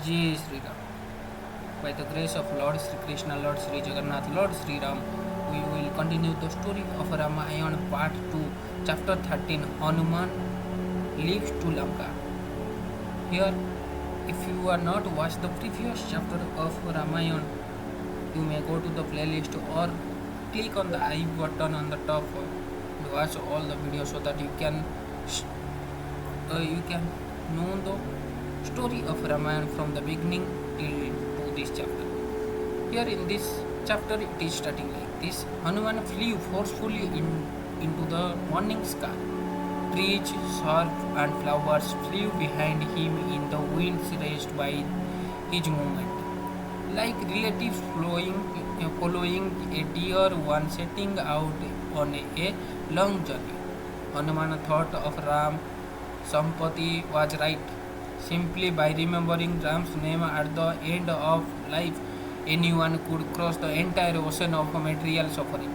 Jai Shri Ram. By the grace of Lord Sri Krishna, Lord Sri Jagannath, Lord Sri Ram, we will continue the story of Rāmāyaṇa part 2, chapter 13. Hanuman leaves to Lanka. Here, if you are not watched the previous chapter of Rāmāyaṇa, you may go to the playlist or click on the I button on the top and watch all the videos so that you can know the story of Ramayana from the beginning till to this chapter. Here in this chapter it is starting like this. Hanuman flew forcefully into the morning sky. Trees, shrubs and flowers flew behind him in the winds raised by his movement. Like relatives following a dear one setting out on a long journey. Hanuman thought of Ram Sampati was right. Simply by remembering Ram's name at the end of life, anyone could cross the entire ocean of material suffering.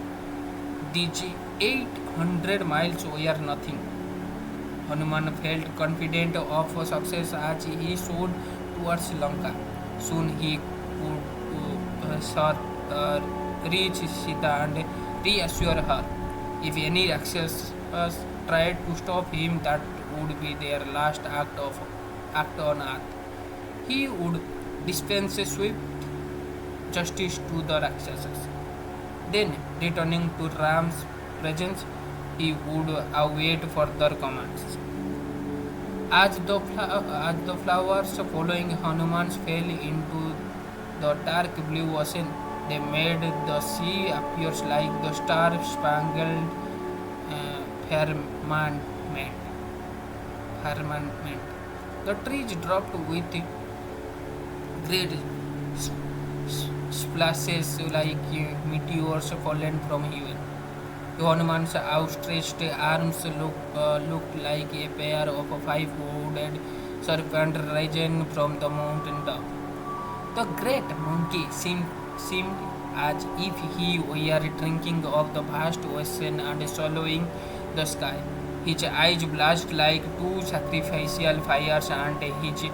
These 800 miles were nothing. Hanuman felt confident of success as he soared towards Lanka. Soon he reach Sita and reassure her. If any Rakshas tried to stop him, that would be their last act on earth. He would dispense swift justice to the Rakshasas. Then, returning to Ram's presence, he would await further commands. As the flowers following Hanuman fell into the dark blue ocean, they made the sea appear like the star-spangled uh, firmament. firmament. The trees dropped with great splashes like meteors fallen from heaven. Hanuman's outstretched arms looked like a pair of five-wooded serpents rising from the mountain top. The great monkey seemed as if he were drinking of the vast ocean and swallowing the sky. His eyes blazed like two sacrificial fires, and his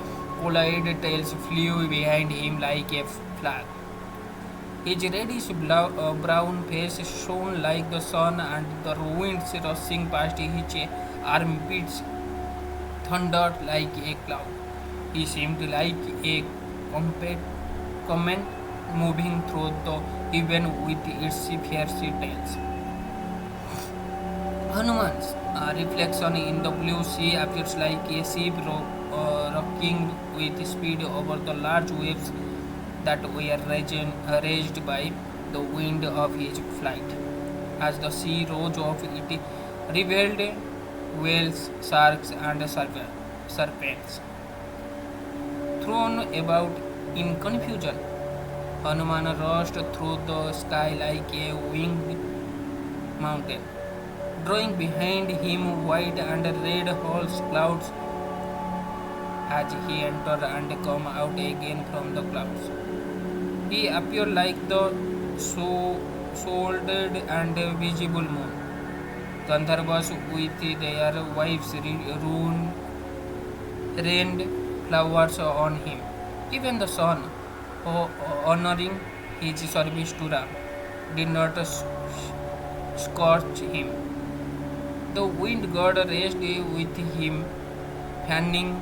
coiled tails flew behind him like a flag. His reddish brown face shone like the sun, and the winds rushing past his armpits thundered like a cloud. He seemed like a comet moving through the heaven with its fiery tails. Hanuman's reflection in the blue sea appears like a ship rocking with speed over the large waves that were raised by the wind of his flight. As the sea rose off, it revealed whales, sharks, and serpents. Thrown about in confusion, Hanuman rushed through the sky like a winged mountain, drawing behind him white and red horse clouds as he entered and came out again from the clouds. He appeared like the soldered and visible moon. Gandharvas with their wives rained flowers on him. Even the sun, honoring his service to Ram, did not scorch him. The wind god raced with him, fanning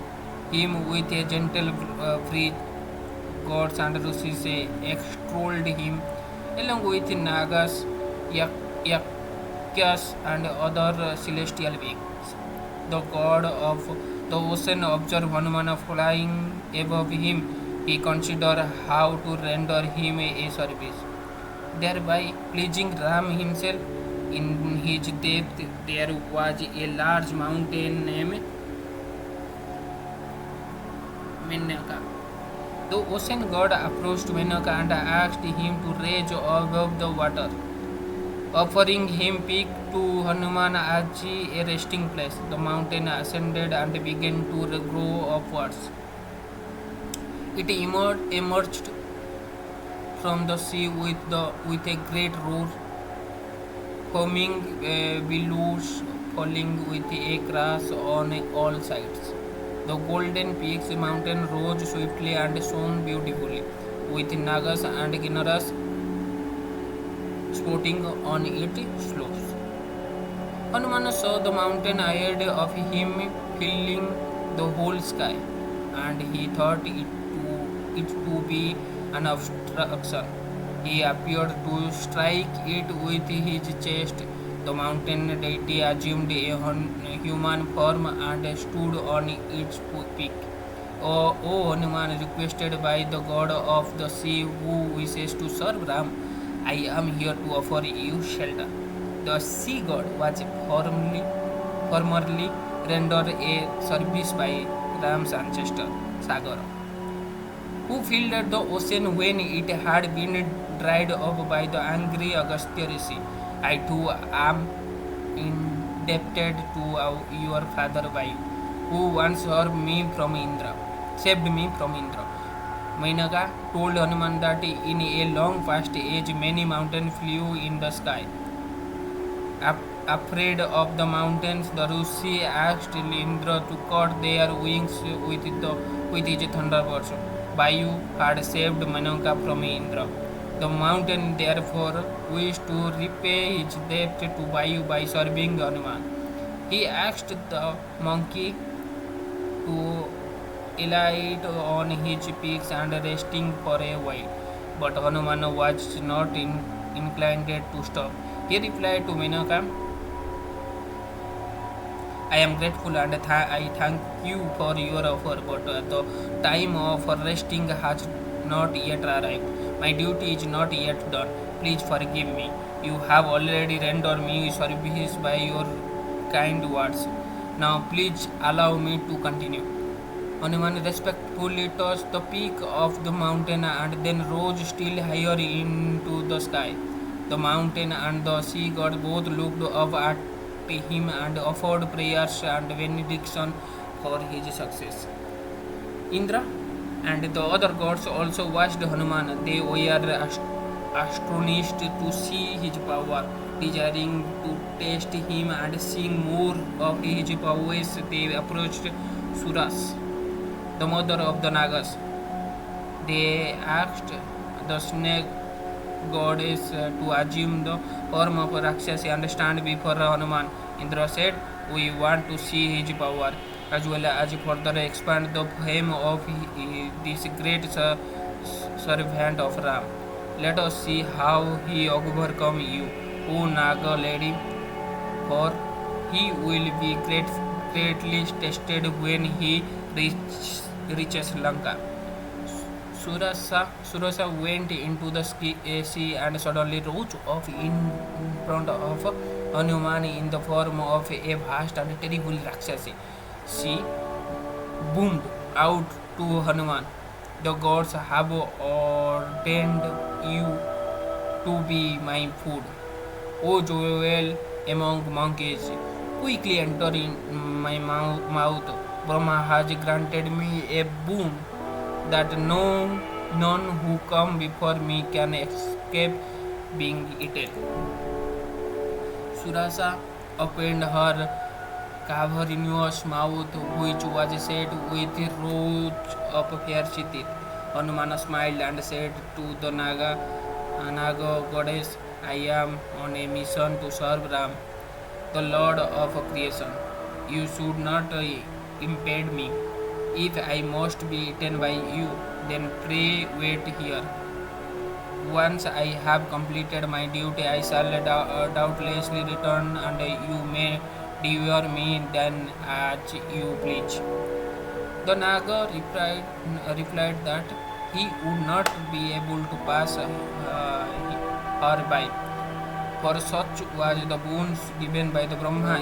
him with a gentle breeze. Gods and Rishis extolled him, along with Nagas, Yakyas, and other celestial beings. The god of the ocean observed Hanuman flying above him. He considered how to render him a service, thereby pleasing Ram himself. In his depth there was a large mountain named Menaka. The ocean god approached Menaka and asked him to rise above the water, offering him peak to Hanuman as a resting place. The mountain ascended and began to grow upwards. It emerged from the sea with a great roar, foaming billows falling with a crash on all sides. The golden peaks mountain rose swiftly and shone beautifully, with nagas and kinnaras sporting on its slopes. Hanuman saw the mountain ahead of him filling the whole sky, and he thought it to be an obstruction. He appeared to strike it with his chest. The mountain deity assumed a human form and stood on its peak. O Hanuman, requested by the god of the sea who wishes to serve Ram, I am here to offer you shelter. The sea god was formerly rendered a service by Ram's ancestor, Sagar, who filled the ocean when it had been dried up by the angry Agastya Rishi. I too am indebted to your father Vayu, who once saved me from Indra. Mainaka told Hanuman that in a long past age many mountains flew in the sky. Afraid of the mountains, the Rishi asked Indra to cut their wings with his thunderbolts. Vayu had saved Mainaka from Indra. The mountain therefore wished to repay his debt to Vayu by serving Hanuman. He asked the monkey to alight on his peaks and resting for a while, but Hanuman was not inclined to stop. He replied to Mainaka, I am grateful and I thank you for your offer, but the time of resting has not yet arrived. My duty is not yet done. Please forgive me. You have already rendered me service by your kind words. Now please allow me to continue. Hanuman respectfully touched the peak of the mountain and then rose still higher into the sky. The mountain and the sea god both looked up at him and offered prayers and benediction for his success. Indra and the other gods also watched Hanuman. They were astonished to see his power, desiring to test him and seeing more of his prowess. They approached SURAJ, the mother of the Nagas. They asked the snake goddess to assume the form of Rakshasi and stand before Hanuman. Indra said, we want to see his power, as well as further expand the fame of this great servant of Ram. Let us see how he overcome you, O Naga lady, for he will be greatly tested when he reaches Lanka. Surasa went into the sea and suddenly rose up in front of Hanuman in the form of a vast and terrible Rakshasi. She boomed out to Hanuman, the gods have ordained you to be my food. O jewel among monkeys, quickly enter in my mouth. Brahma has granted me a boon that none who come before me can escape being eaten. Surasa opened her cavernous mouth, which was set with rows of fierce teeth. Hanuman smiled and said to the Naga goddess, I am on a mission to serve Ram, the Lord of creation. You should not impede me. If I must be eaten by you, then pray wait here. Once I have completed my duty, I shall doubtlessly return, and you may devour me then as you please. The Naga replied that he would not be able to pass her by, for such was the boon given by the Brahma.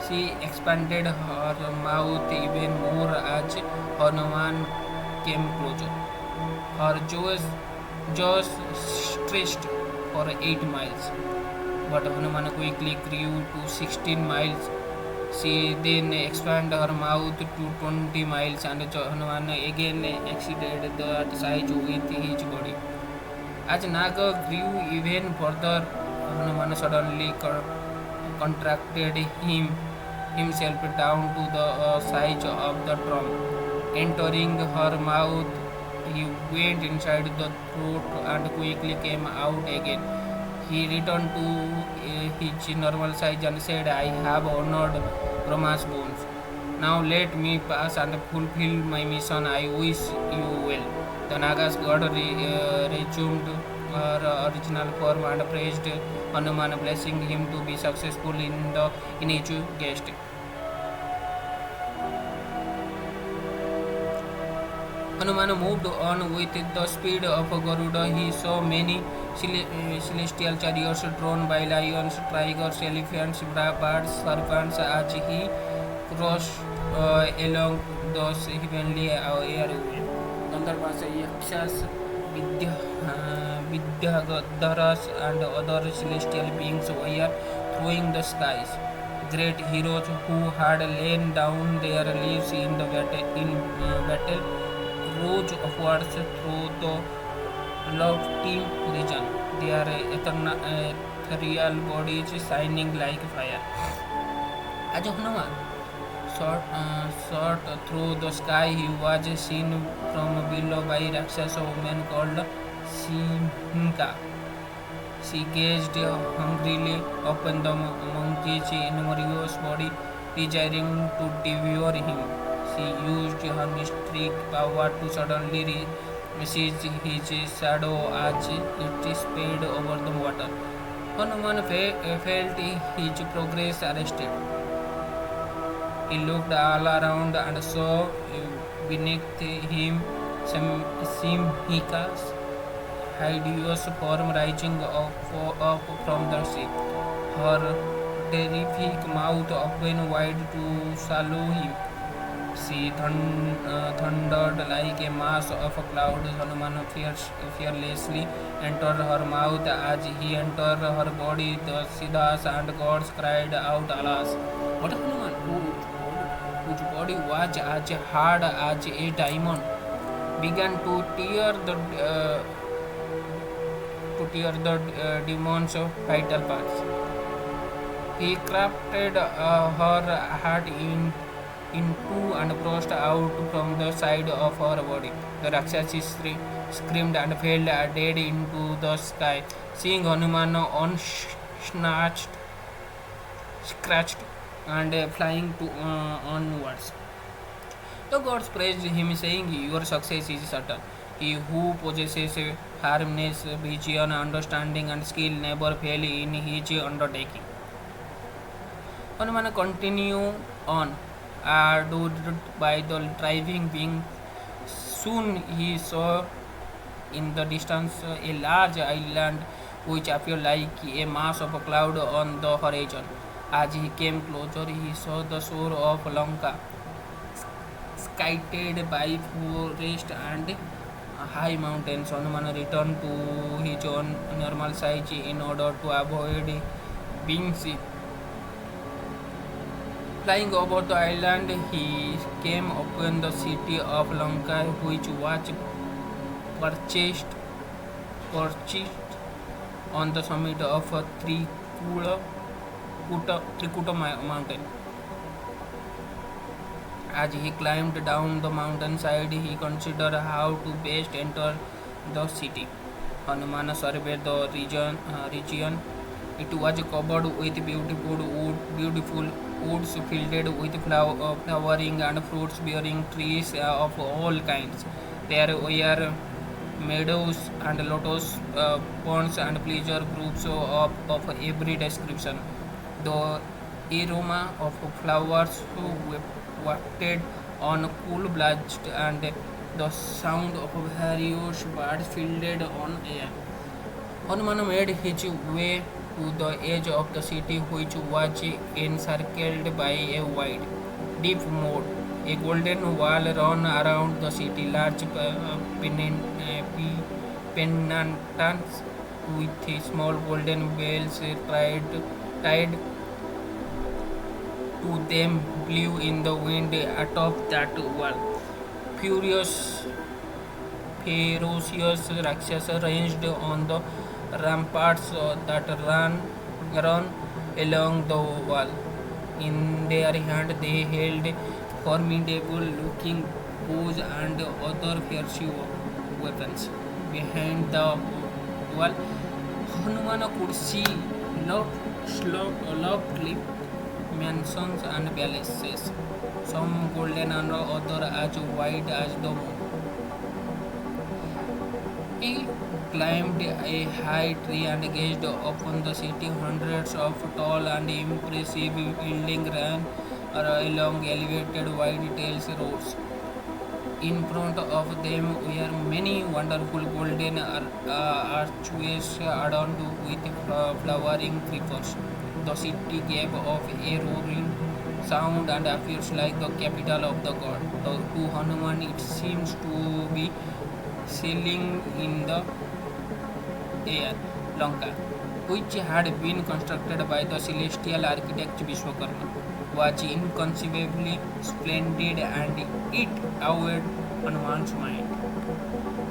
She expanded her mouth even more as Hanuman came closer. Her jaws stretched for 8 miles, but Hanuman quickly grew to 16 miles. She then expanded her mouth to 20 miles, and Hanuman again exceeded that size with his body. As Naga grew even further, Hanuman suddenly contracted himself down to the size of the drum. Entering her mouth, he went inside the throat and quickly came out again. He returned to his normal size and said, I have honored Rama's bones. Now let me pass and fulfill my mission. I wish you well. The Naga's god resumed her original form and praised Hanuman, blessing him to be successful in his quest. Hanuman moved on with the speed of Garuda. He saw many celestial chariots drawn by lions, tigers, elephants, birds, serpents as he crossed along those heavenly airways. Gandharvas, Yakshas, Vidyadharas, and other celestial beings were throwing the skies. Great heroes who had lain down their lives in battle rose upwards through the lofty region, their ethereal bodies shining like fire. As Hanuman shot through the sky, he was seen from below by a Rakshasa woman called Simhika. She gazed hungrily upon the monkey's enormous body, desiring to devour him. She used her mystic power to suddenly seize his shadow as it sped over the water. Hanuman felt his progress arrested. He looked all around and saw beneath him Simhika's hideous form rising up from the sea. Her terrific mouth opened wide to swallow him. She thundered like a mass of clouds. Hanuman fearlessly entered her mouth. As he entered her body, the Siddhas and gods cried out, Alas! But Hanuman, whose body was as hard as a diamond, began to tear the demon's vital parts. He crafted her heart in two and burst out from the side of her body. The Rakshasi screamed and fell dead into the sky. Seeing Hanuman scratched and flying onwards, the gods praised him, saying, Your success is certain. He who possesses firmness, vision, understanding, and skill never fail in his undertaking. Hanuman continued on, adored by the driving wind. Soon he saw in the distance a large island which appeared like a mass of cloud on the horizon. As he came closer, he saw the shore of Lanka, skied by forest and high mountains. Hanuman returned to his own normal size in order to avoid being seen. Flying over the island, he came upon the city of Lanka, which was perched on the summit of a Trikuta mountain. As he climbed down the mountainside, he considered how to best enter the city. Hanuman surveyed the region. It was covered with beautiful woods filled with flowering and fruits-bearing trees of all kinds. There were meadows and lotus ponds and pleasure groups of every description. The aroma of flowers wafted on cool blast and the sound of various birds filled on air. Hanuman made his way to the edge of the city, which was encircled by a wide, deep moat. A golden wall ran around the city. Large pennants with small golden bells tied to them blew in the wind atop that wall. Ferocious Rakshasa ranged on the ramparts that run along the wall. In their hand they held formidable looking bows and other fierce weapons. Behind the wall, Hanuman could see lovely mansions and palaces, some golden and other as wide as the moon. He climbed a high tree and gazed upon the city. Hundreds of tall and impressive buildings ran along elevated wide-tailed roads. In front of them were many wonderful golden archways adorned with flowering creepers. The city gave off a roaring sound and appears like the capital of the god. To Hanuman, it seems to be sailing in the air. Lanka, which had been constructed by the celestial architect Vishwakarma, was inconceivably splendid and it awed Hanuman's mind.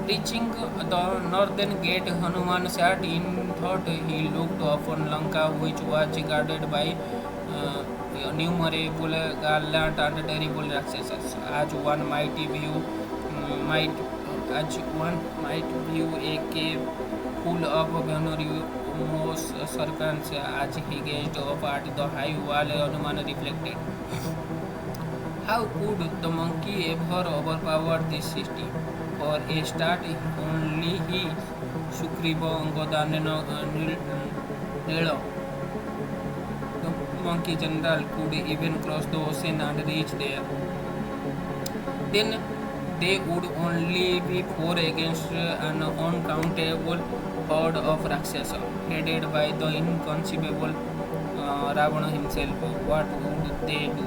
Reaching the northern gate, Hanuman sat in thought. He looked upon Lanka, which was guarded by innumerable gallant and terrible Rakshasas, might as one might view a cave full of venomous serpents. As he gazed up at the high wall, Hanuman reflected, how could the monkey ever overpower this city? For a start, only he, Sugriva, Angada, and Nila, the monkey general, could even cross the ocean and reach there. Then they would only be four against an uncountable horde of Rakshasa, headed by the inconceivable Ravana himself. What would they do?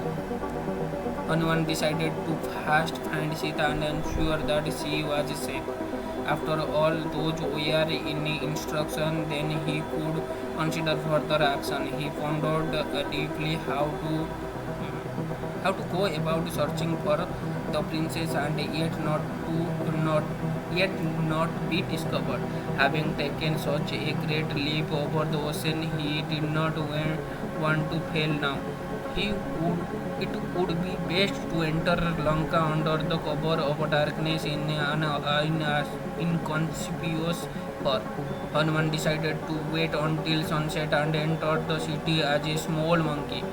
Hanuman decided to first find Sita and ensure that she was safe. After all, those were in instruction, then he could consider further action. He pondered deeply how to go about searching for the princess and yet not be discovered. Having taken such a great leap over the ocean, he did not want to fail now. It would be best to enter Lanka under the cover of darkness in an inconspicuous fur. Hanuman decided to wait until sunset and entered the city as a small monkey.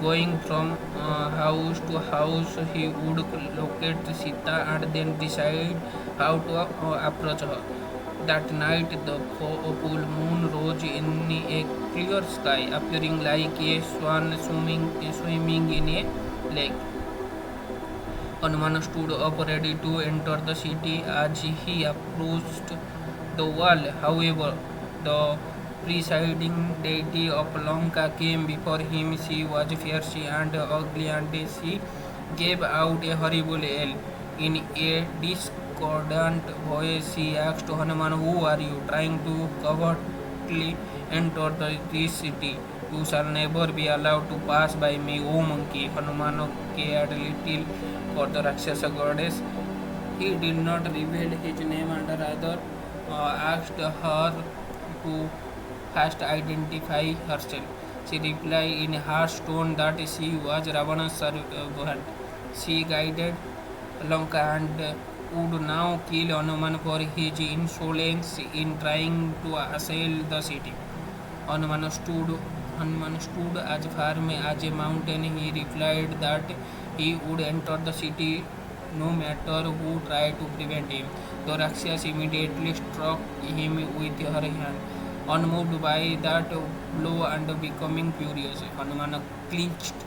Going from house to house, he would locate Sita and then decide how to approach her. That night, the full moon rose in a clear sky, appearing like a swan swimming in a lake. Hanuman stood up ready to enter the city. As he approached the wall, however, the presiding deity of Lanka came before him. She was fierce and ugly, and she gave out a horrible yell. In a discordant voice, she asked Hanuman, "Who are you? Trying to covertly enter this city? You shall never be allowed to pass by me, O monkey." Hanuman cared little for the Rakshasa goddess. He did not reveal his name and rather asked her to first identify herself. She replied in a harsh tone that she was Ravana's servant. She guided Lanka and would now kill Hanuman for his insolence in trying to assail the city. Hanuman stood as firm as a mountain. He replied that he would enter the city no matter who tried to prevent him. The Rakshasa immediately struck him with her hand. Unmoved by that blow and becoming furious, Hanuman clenched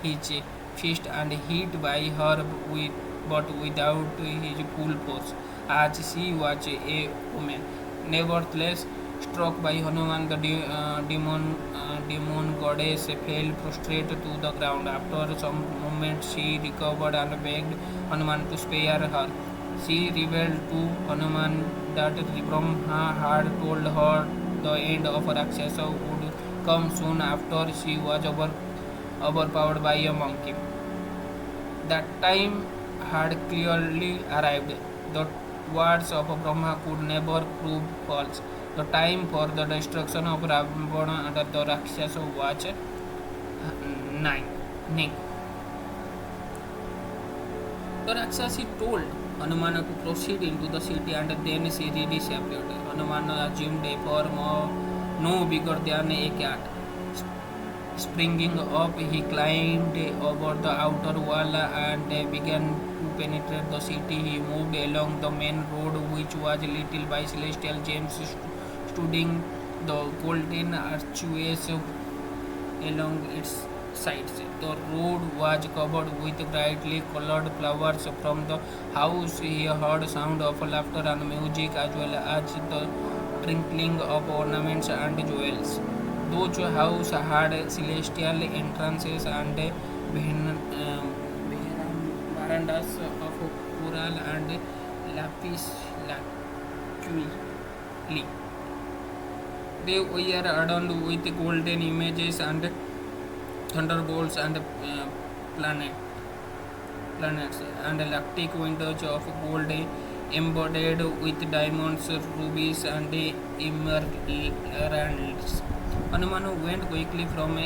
his fist and hit by her but without his full force, as she was a woman. Nevertheless, struck by Hanuman, the demon goddess fell prostrate to the ground. After some moments, she recovered and begged Hanuman to spare her. She revealed to Hanuman that Brahma had told her the end of Rakshasa would come soon after she was overpowered by a monkey. That time had clearly arrived. The words of Brahma could never prove false. The time for the destruction of Ravana and the Rakshasa was nigh. neck. The Rakshasi told Hanuman to proceed into the city, and then she disappeared. Hanuman assumed a form of no bigger than a cat. Springing up, he climbed over the outer wall and began to penetrate the city. He moved along the main road, which was lit by celestial gems studding the golden archways along its sides. The road was covered with brightly colored flowers. From the house he heard sound of laughter and music, as well as the twinkling of ornaments and jewels. Those houses had celestial entrances and verandas of coral and lapis lazuli. They were adorned with golden images and thunderbolts and planets, and lactic windows of gold embodied with diamonds, rubies, and emeralds. Hanuman went quickly from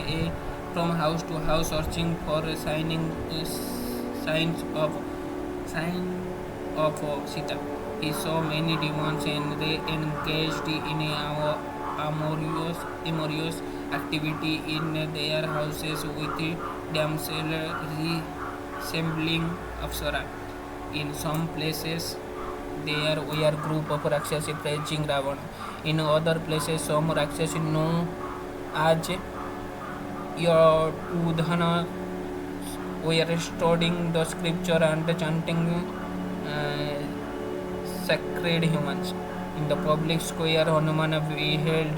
house to house, searching for signs of sign of Sita. He saw many demons and they engaged in amorous activity in their houses with damsel resembling Apsara. In some places, there were group of Rakshasi praising Ravana. In other places, some Rakshasi known as Yodhana were studying the scripture and chanting sacred hymns. In the public square, Hanuman beheld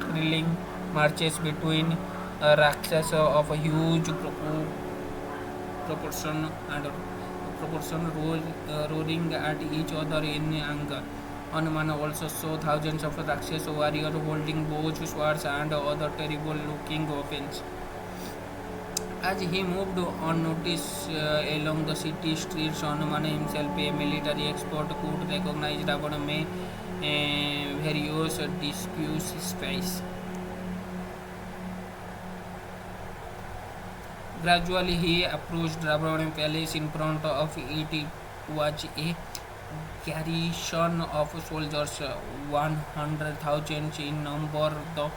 thrilling marches between Rakshasa of a huge proportion and roaring at each other in anger. Hanuman also saw thousands of Rakshasa warriors holding bows, swords, and other terrible looking weapons. As he moved unnoticed along the city streets, Hanuman himself, a military expert, could recognize Ravana may various discuss space. Gradually, he approached Ravana's palace. In front of it was a garrison of soldiers, 100,000 in number. The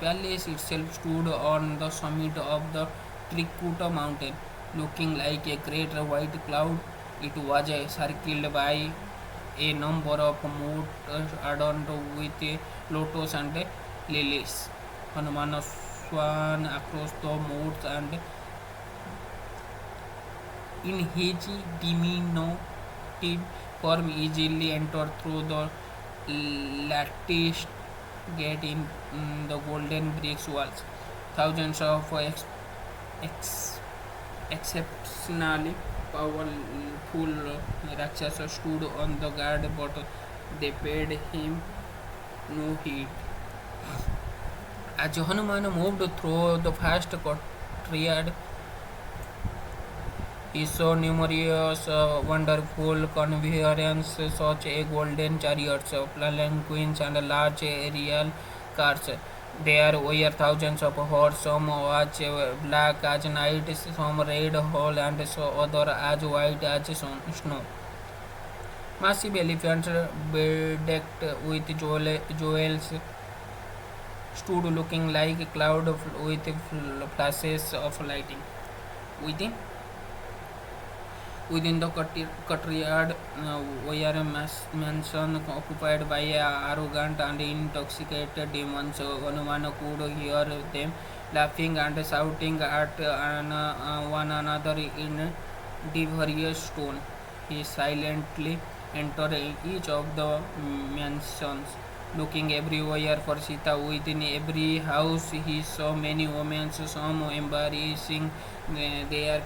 palace itself stood on the summit of the Trikuta mountain, looking like a great white cloud. It was circled by a number of moats adorned with lotus and lilies. Hanuman swung across the moats and in his diminutive form easily entered through the latticed gate in the golden brick walls. Thousands of exceptionally powerful Rakshasa stood on the guard, but they paid him no heed. As Hanuman moved through the vast courtyard, he saw numerous wonderful conveyances such as golden chariots, palanquins, and large aerial cars. There were thousands of horses, some was black as night, some red whole, and so other as white as snow. Massive elephants bedecked with jewels stood looking like clouds with flashes of lightning. Within Within the courtyard were a mansion occupied by arrogant and intoxicated demons. Hanuman could hear them laughing and shouting at one another in devious tone. He silently entered each of the mansions, looking everywhere for Sita. Within every house he saw many women, some embarrassing their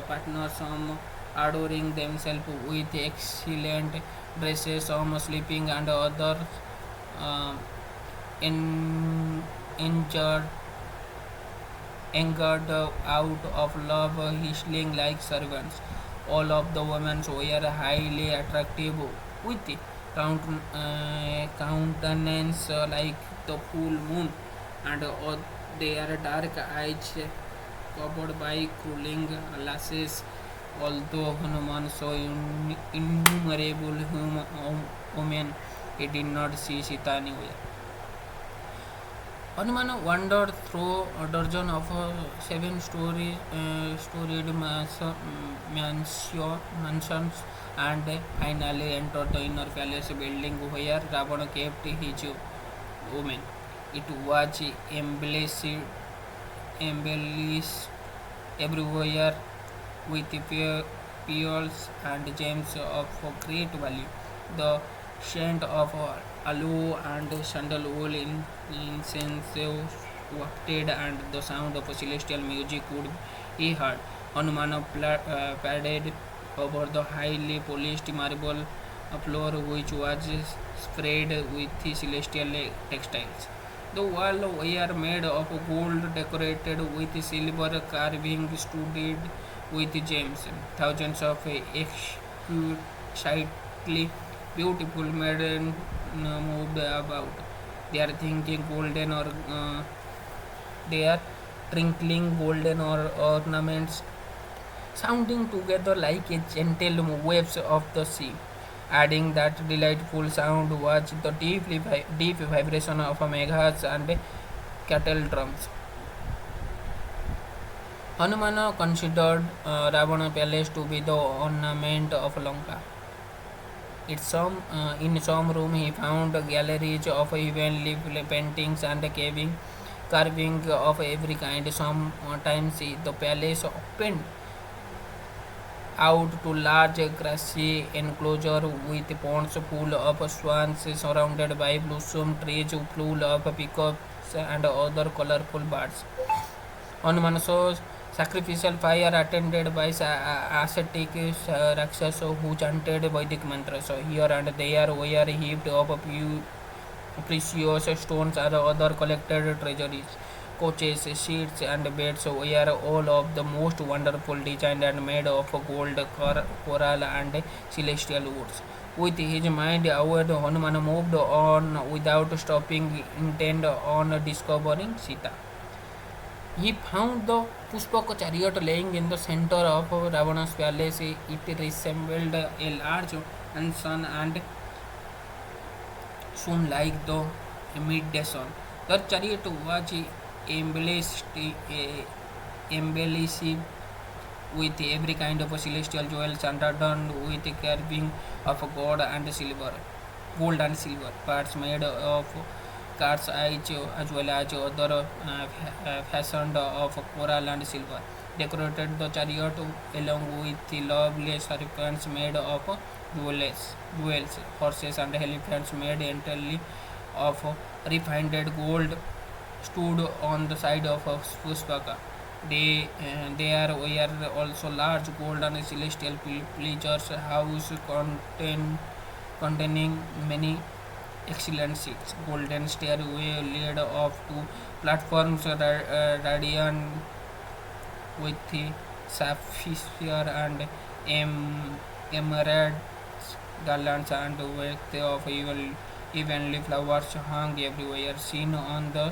partners, some adoring themselves with excellent dresses, some sleeping, and others uh, injured, angered out of love, whistling like servants. All of the women were highly attractive, with countenance like the full moon, and their dark eyes covered by cooling lashes. Although Hanuman saw innumerable women, he did not see Sita anywhere. Hanuman wandered through a dozen of storied mansions and finally entered the inner palace building where Ravana kept his women. It was embellished everywhere with pearls and gems of great value. The scent of aloe and sandalwood incense wafted, and the sound of celestial music could be heard. Hanuman padded over the highly polished marble floor, which was spread with celestial textiles. The walls were made of gold, decorated with silver carving, studded with gems. Thousands of exquisitely beautiful maidens moved about. They are thinking golden or they are twinkling golden or ornaments, sounding together like a gentle waves of the sea. Adding that delightful sound was the deep vibration of meghas and cattle drums. Hanumana considered Ravana palace to be the ornament of Lanka. In some room he found galleries of heavenly paintings and carving of every kind. Sometimes the palace opened out to large grassy enclosure with ponds full of swans surrounded by blossom trees full of peacocks and other colorful birds. On Manso's sacrificial fire attended by ascetic Rakshasa who chanted Vedic mantras. Here and there were heaped up precious stones or other collected treasuries. Coaches, seats, and beds were all of the most wonderful design and made of gold, coral, and celestial woods. With his mind awed, Hanuman moved on without stopping, intent on discovering Sita. He found the Puspaka chariot lying in the center of Ravana's palace. It resembled a large sun and shone like the midday sun. The chariot was embellished, embellished with every kind of celestial jewels and adorned with carving of gold and silver, parts made of cat's eyes as well as other fashioned of coral and silver. Decorated the chariot along with lovely serpents made of jewels, horses and elephants made entirely of refined gold stood on the side of Puspaka. There were also large gold and celestial pleasures house containing many excellent seats. Golden stairway led off to platforms radiant with sapphire and emerald garlands and with of evenly flowers hung everywhere. Seen on the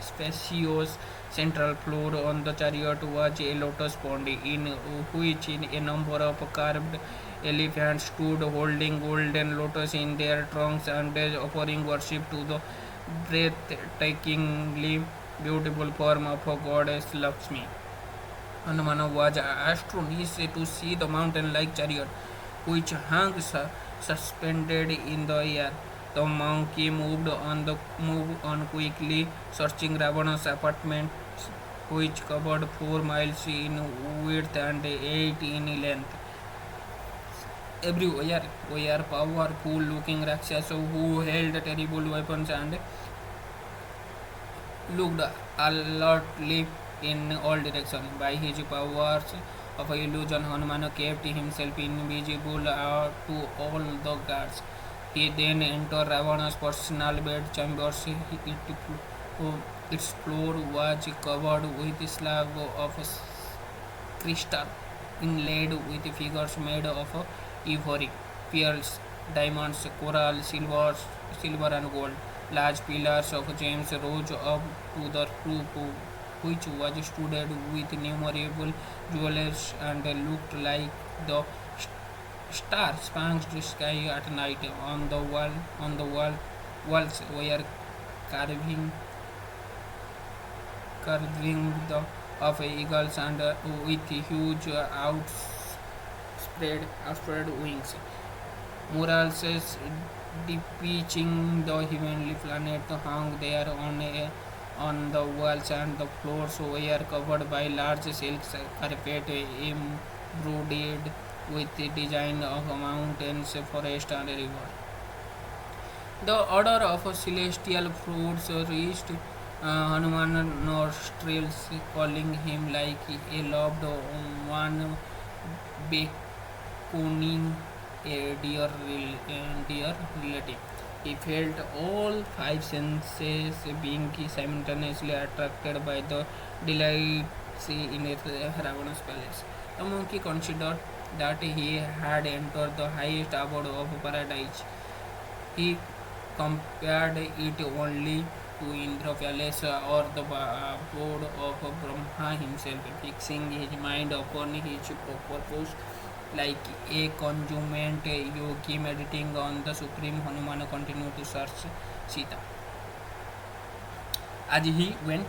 spacious central floor on the chariot was a lotus pond in which a number of carved elephants stood holding golden lotus in their trunks and offering worship to the breathtakingly beautiful form of goddess Lakshmi. Hanumana was astonished to see the mountain-like chariot which hung suspended in the air. The monkey moved on quickly, searching Ravana's apartments, which covered 4 miles in width and 8 in length. Everywhere were powerful-looking Rakshasas who held terrible weapons and looked alertly in all directions. By his powers of illusion, Hanuman kept himself invisible to all the guards. He then entered Ravana's personal bedchambers. Its floor was covered with slabs of crystal, inlaid with figures made of ivory, pearls, diamonds, coral, silver and gold. Large pillars of gems rose up to the roof, which was studded with innumerable jewels and looked like the star-spangled sky at night. On the walls were carving carving of eagles and with huge outspread wings. Murals depicting the heavenly planet hung there on the walls, and the floors were covered by large silk carpet embroidered with the design of mountains, forest, and river. The odor of celestial fruits reached Hanuman nostrils, calling him like a loved one, beckoning a dear relative. He felt all five senses being simultaneously attracted by the delights in Ravana's palace. The monkey considered that he had entered the highest abode of paradise. He compared it only to Indra palace or the abode of Brahma himself, fixing his mind upon his purpose like a consummate yogi meditating on the supreme. Hanuman continued to search Sita. As he went,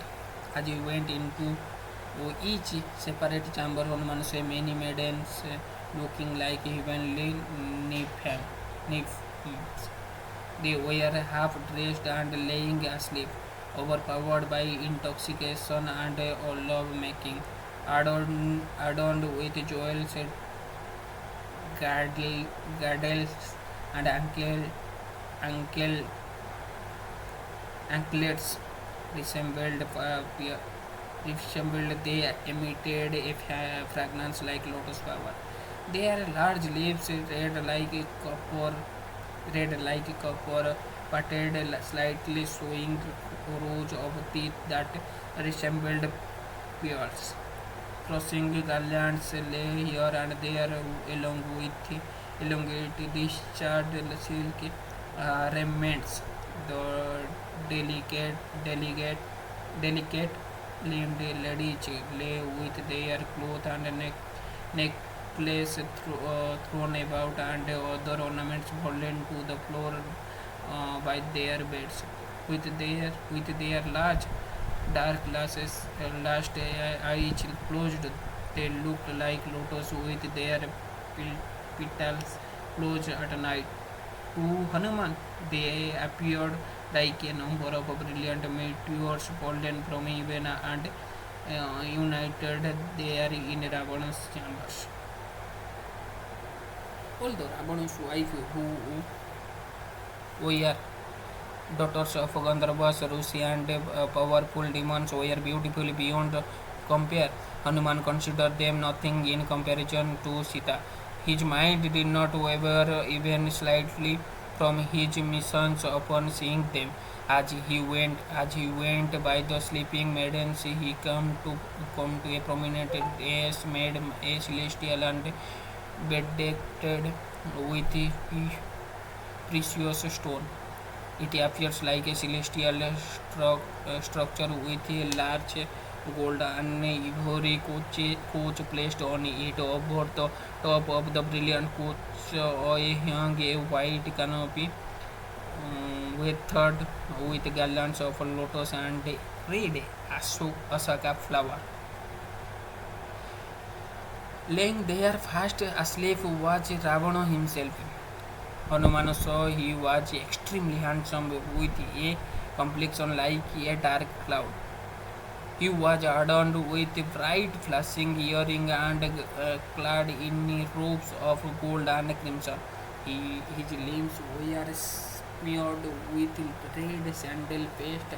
as he went into each separate chamber, Hanuman saw many maidens looking like heavenly nymphs. They were half dressed and laying asleep, overpowered by intoxication and love making, adorned with jewels, girdles, and ankle, anklets resembled they emitted a fragrance like lotus flower. Their large lips red like copper, parted slightly, showing rows of teeth that resembled pearls. Crossing garlands lay here and there along with elongated discharged silk remnants. The delicate limbed ladies lay with their cloth and necklace thrown about and other ornaments fallen to the floor by their beds. With their large dark glasses, last eyes closed, they looked like lotus with their petals closed at night. To Hanuman, they appeared like a number of brilliant meteors fallen from heaven and united there in Ravana's chambers. Although Ravana's wife, who were daughters of Gandharvas, Rusi, and powerful demons, were beautiful beyond compare, Hanuman considered them nothing in comparison to Sita. His mind did not waver even slightly from his missions upon seeing them. As he went by the sleeping maidens, he come to a prominent ace made a celestial and bedecked with precious stone. It appears like a celestial structure with a large gold and ivory coach placed on it. Over the top of the brilliant coach hung a white canopy weathered with garlands of lotus and red asaka flower. Laying there fast asleep was Ravana himself. Hanuman saw he was extremely handsome with a complexion like a dark cloud. He was adorned with bright flashing earrings and clad in robes of gold and crimson. His limbs were smeared with red sandal paste,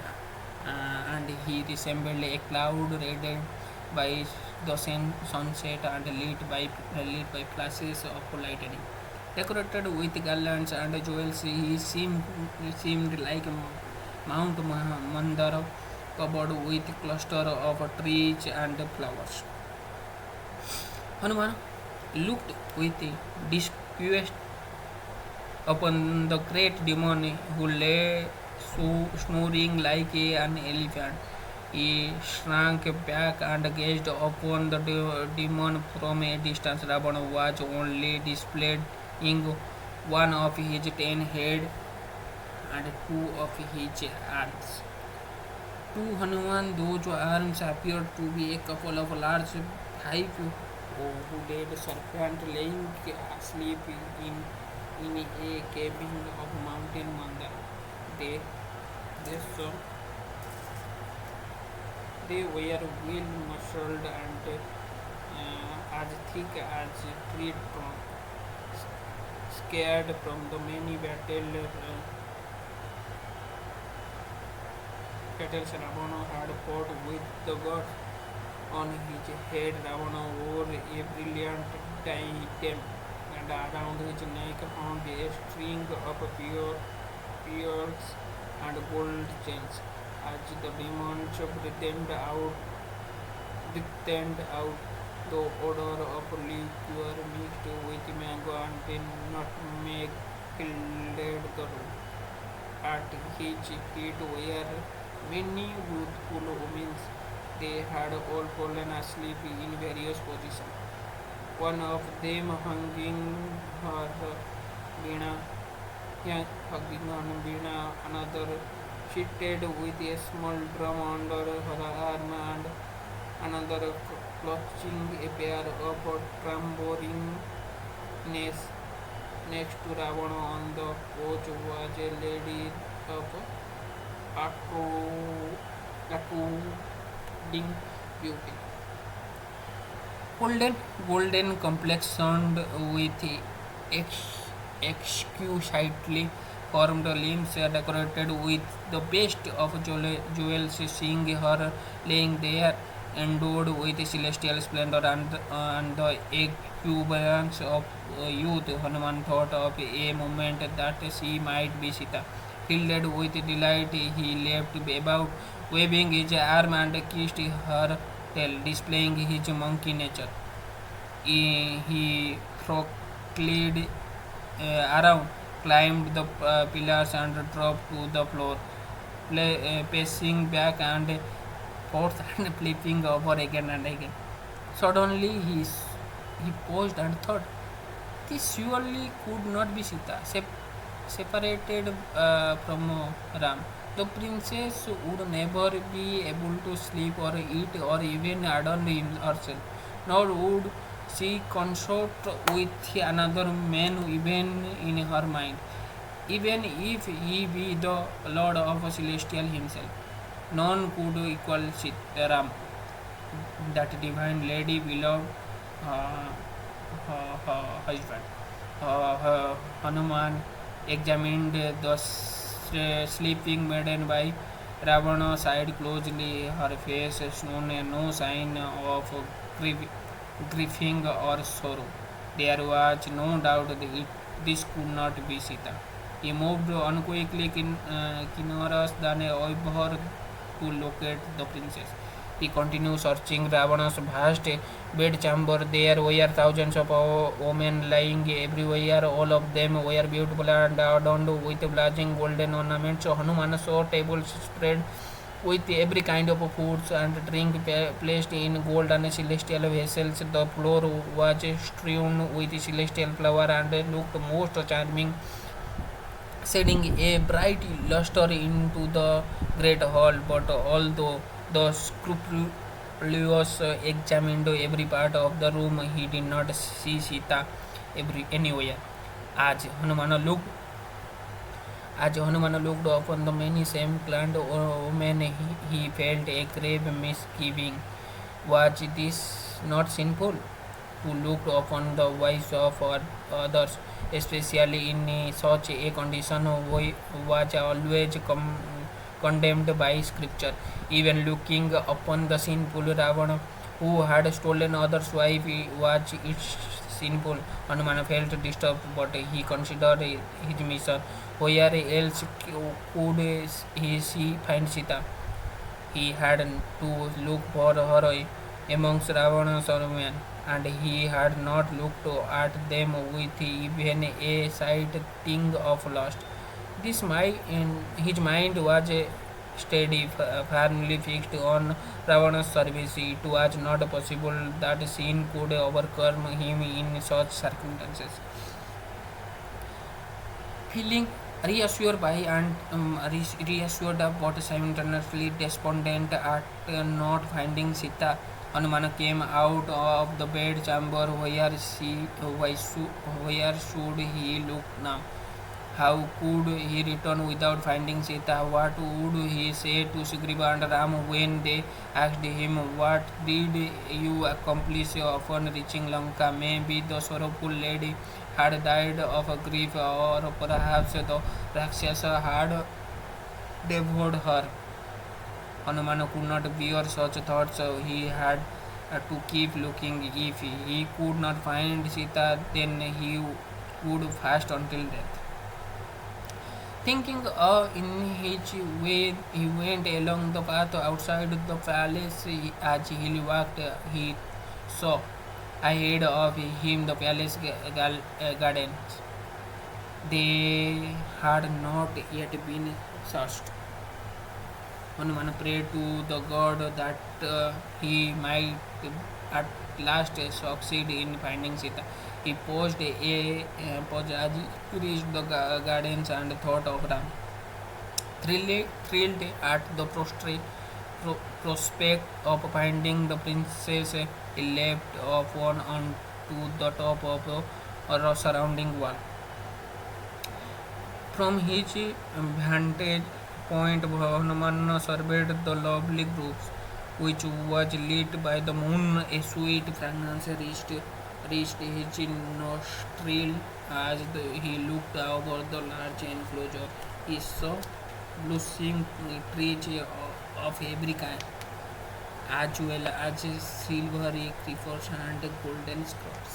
and he resembled a cloud reddened by the sunset and lit by flashes of lightning. Decorated with garlands and jewels, he seemed like Mount Mandara, covered with clusters of trees and flowers. Hanuman looked with disgust upon the great demon who lay snoring like an elephant. He shrank back and gazed upon the demon from a distance. Ravana was only displaying one of his 10 heads and two of his arms. To Hanuman, those arms appeared to be a couple of large five-hooded serpents lying asleep in a cabin of mountain Mandar. They, they, saw, they were well muscled and as thick as tree trunk. Scared from the many battles Ravana had fought with the gods on his head. Ravana wore a brilliant diadem, and around his neck hung a string of pearls and gold chains. As the demons breathed out the odor of liquor mixed with mango and nutmeg filled the room. At his feet were many youthful women. They had all fallen asleep in various positions. One of them veena, hugging on veena, another seated with a small drum under her arm, and another clutching a pair of trombones. Next to Ravana on the couch was a lady of applauding beauty. Golden complexioned with exquisitely formed limbs decorated with the best of jewels, seeing her laying there endowed with celestial splendor and the exuberance of youth, Hanuman thought of a moment that she might be Sita. Filled with delight, he leapt about, waving his arm and kissed her tail, displaying his monkey nature. He proclaimed around, climbed the pillars and dropped to the floor, pacing back and forth and flipping over again and again. Suddenly he paused and thought, this surely could not be Sita, separated from Ram. The princess would never be able to sleep or eat or even adorn herself, nor would she consort with another man even in her mind, even if he be the Lord of Celestial himself. None could equal Ram, that divine lady beloved uh, her husband. Hanuman examined the sleeping maiden by Ravana's side closely. Her face showed no sign of grieving or sorrow. There was no doubt that this could not be Sita. He moved unquickly, Kinnaras than ever to locate the princess. He continued searching Ravana's vast bedchamber. There were thousands of women lying everywhere. All of them were beautiful and adorned with blazing golden ornaments. Hanuman saw tables spread with every kind of foods and drink placed in gold and celestial vessels. The floor was strewn with celestial flower and looked most charming, shedding a bright luster into the great hall. But although the scrupulous examined every part of the room, he did not see Sita anywhere. As Hanuman looked as Hanuman looked upon the many same-clad women, he felt a grave misgiving. Was this not sinful? To look upon the wives of others, especially in such a condition, was always condemned by Scripture. Even looking upon the sinful Ravana, who had stolen others' wife, was it sinful? Hanuman felt disturbed, but he considered his mission. Where else could he find Sita? He had to look for her amongst Ravana's men, and he had not looked at them with even a slight tinge of lust. His mind was steady, firmly fixed on Ravana's service. It was not possible that sin could overcome him in such circumstances. Feeling reassured by and reassured but simultaneously despondent at not finding Sita, Hanuman came out of the bed chamber. Where should he look now? How could he return without finding Sita? What would he say to Sugriva and Ram when they asked him, "What did you accomplish upon reaching Lanka?" Maybe the sorrowful lady had died of grief, or perhaps the Rakshasa had devoured her. Hanuman could not bear such thoughts. He had to keep looking. If he could not find Sita, then he would fast until death. Thinking in his way, he went along the path outside the palace. As he walked, he saw ahead of him the palace gardens. They had not yet been searched. Hanuman prayed to the god that he might at last succeed in finding Sita. He paused as he reached the gardens and thought of Ram. Thrilled at the prospect of finding the princess, he leapt upon onto the top of a surrounding wall. From his vantage point, Hanuman surveyed the lovely groves, which was lit by the moon. A sweet fragrance reached his nostril as he looked over the large enclosure. He saw blossoming trees of every kind, as well as silvery creepers and golden scrubs.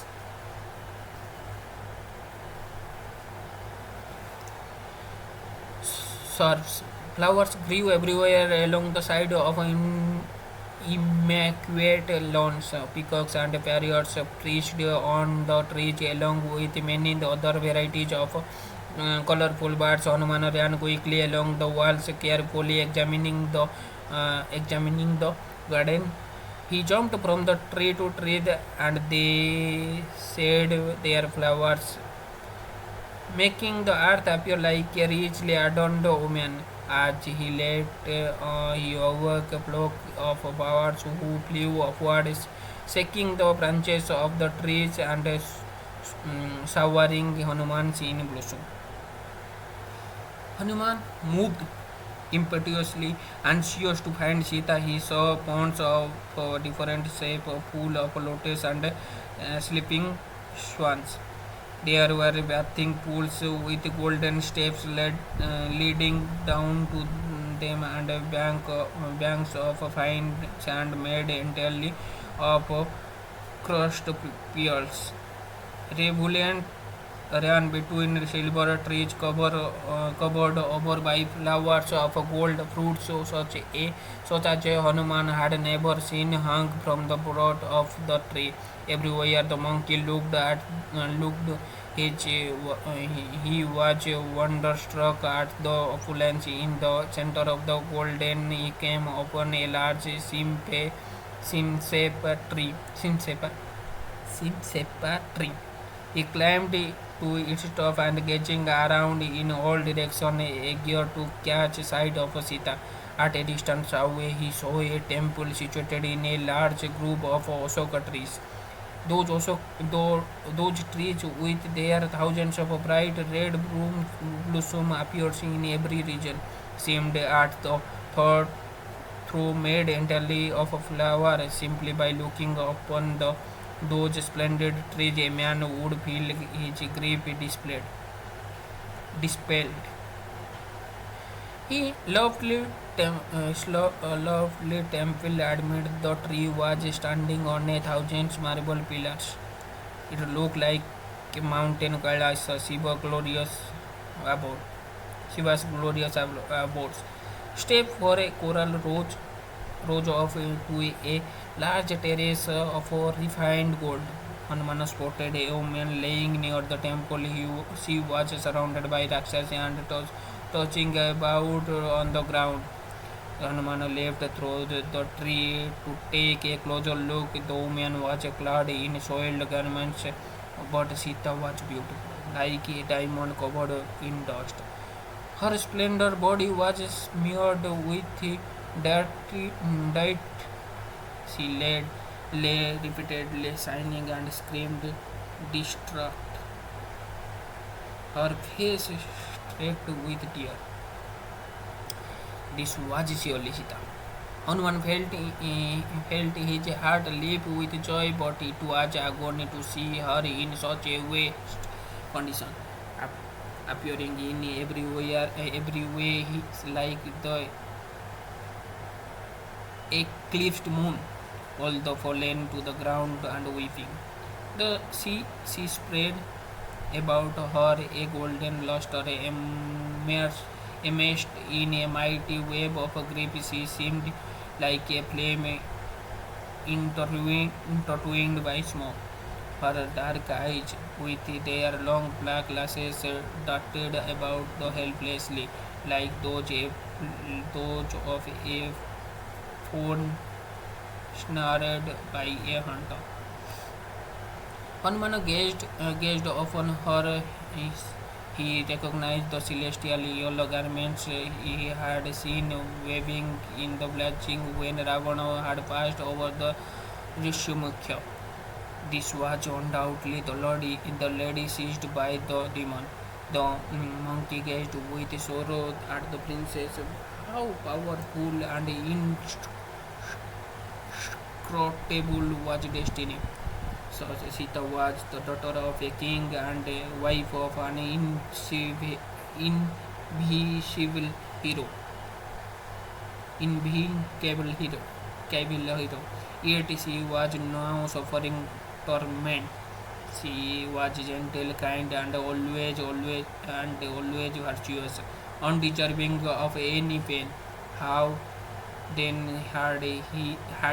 Shrubs. Flowers grew everywhere along the side of immaculate lawns. Peacocks and parrots perched on the trees along with many other varieties of colorful birds. Hanuman ran quickly along the walls, carefully examining the garden. He jumped from the tree to tree, and they shed their flowers, making the earth appear like a richly adorned woman. As he left, he awoke a flock of birds who flew upwards, shaking the branches of the trees and showering Hanuman in blossom. Hanuman moved impetuously, anxious to find Sita. He saw ponds of different shape, full of lotus and sleeping swans. There were bathing pools with golden steps leading down to them, and banks of fine sand made entirely of crushed pearls. Rebulant ran between silver trees covered over by flowers of gold. Fruits such as Hanuman had never seen hung from the broad of the tree. Everywhere the monkey looked, he was wonderstruck at the opulence. In the center of the garden, he came upon a large simsepa tree. He climbed to its top and gazing around in all directions, eager to catch sight of Sita. At a distance away, he saw a temple situated in a large group of Asoka trees. Those trees, with their thousands of bright red blossom appears in every region, seemed at the thought through made entirely of flower. Simply by looking upon those splendid trees, a man would feel his grief dispelled. A lovely temple amid the tree was standing on a thousand marble pillars. It looked like a mountain Kailash, abode, Shiva's glorious abode. Step for a coral rose off to a large terrace of refined gold. Hanuman spotted a woman laying near the temple. She was surrounded by Rakshas and touching about on the ground. Hanuman left through the tree to take a closer look. The woman was clad in soiled garments, but Sita was beautiful, like a diamond covered in dust. Her slender body was smeared with dirt. She lay repeatedly, shining and screamed distraught, her face streaked with tears. This was surely Sita. Hanuman felt his heart leap with joy, but it was agony to see her in such a waste condition, appearing in every way like the eclipsed moon, all the fallen to the ground and weeping. The sea spread about her a golden luster, immersed in a mighty web of grief. She seemed like a flame intertwined by smoke. Her dark eyes, with their long black lashes, darted about helplessly, like those of a fawn snared by a hunter. Hanuman gazed upon her. He recognized the celestial yellow garments he had seen waving in the blazing when Ravana had passed over the Rishimukha. This was undoubtedly the lady seized by the demon. The monkey gazed with sorrow at the princess. How powerful and inscrutable was destiny. So Sita was the daughter of a king and a wife of an invisible hero, invisible hero. Yet she was now suffering torment. She was gentle, kind, and always virtuous, undeserving of any pain. How then had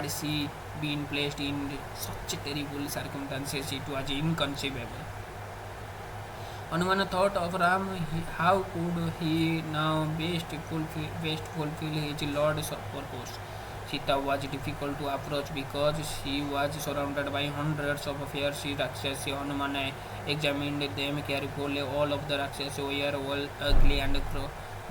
she been placed in such terrible circumstances? It was inconceivable. Hanuman thought of Ram. How could he now best fulfill his Lord's purpose? Sita was difficult to approach because she was surrounded by hundreds of fierce Rakshas. Hanuman examined them carefully. All of the Rakshas were all ugly and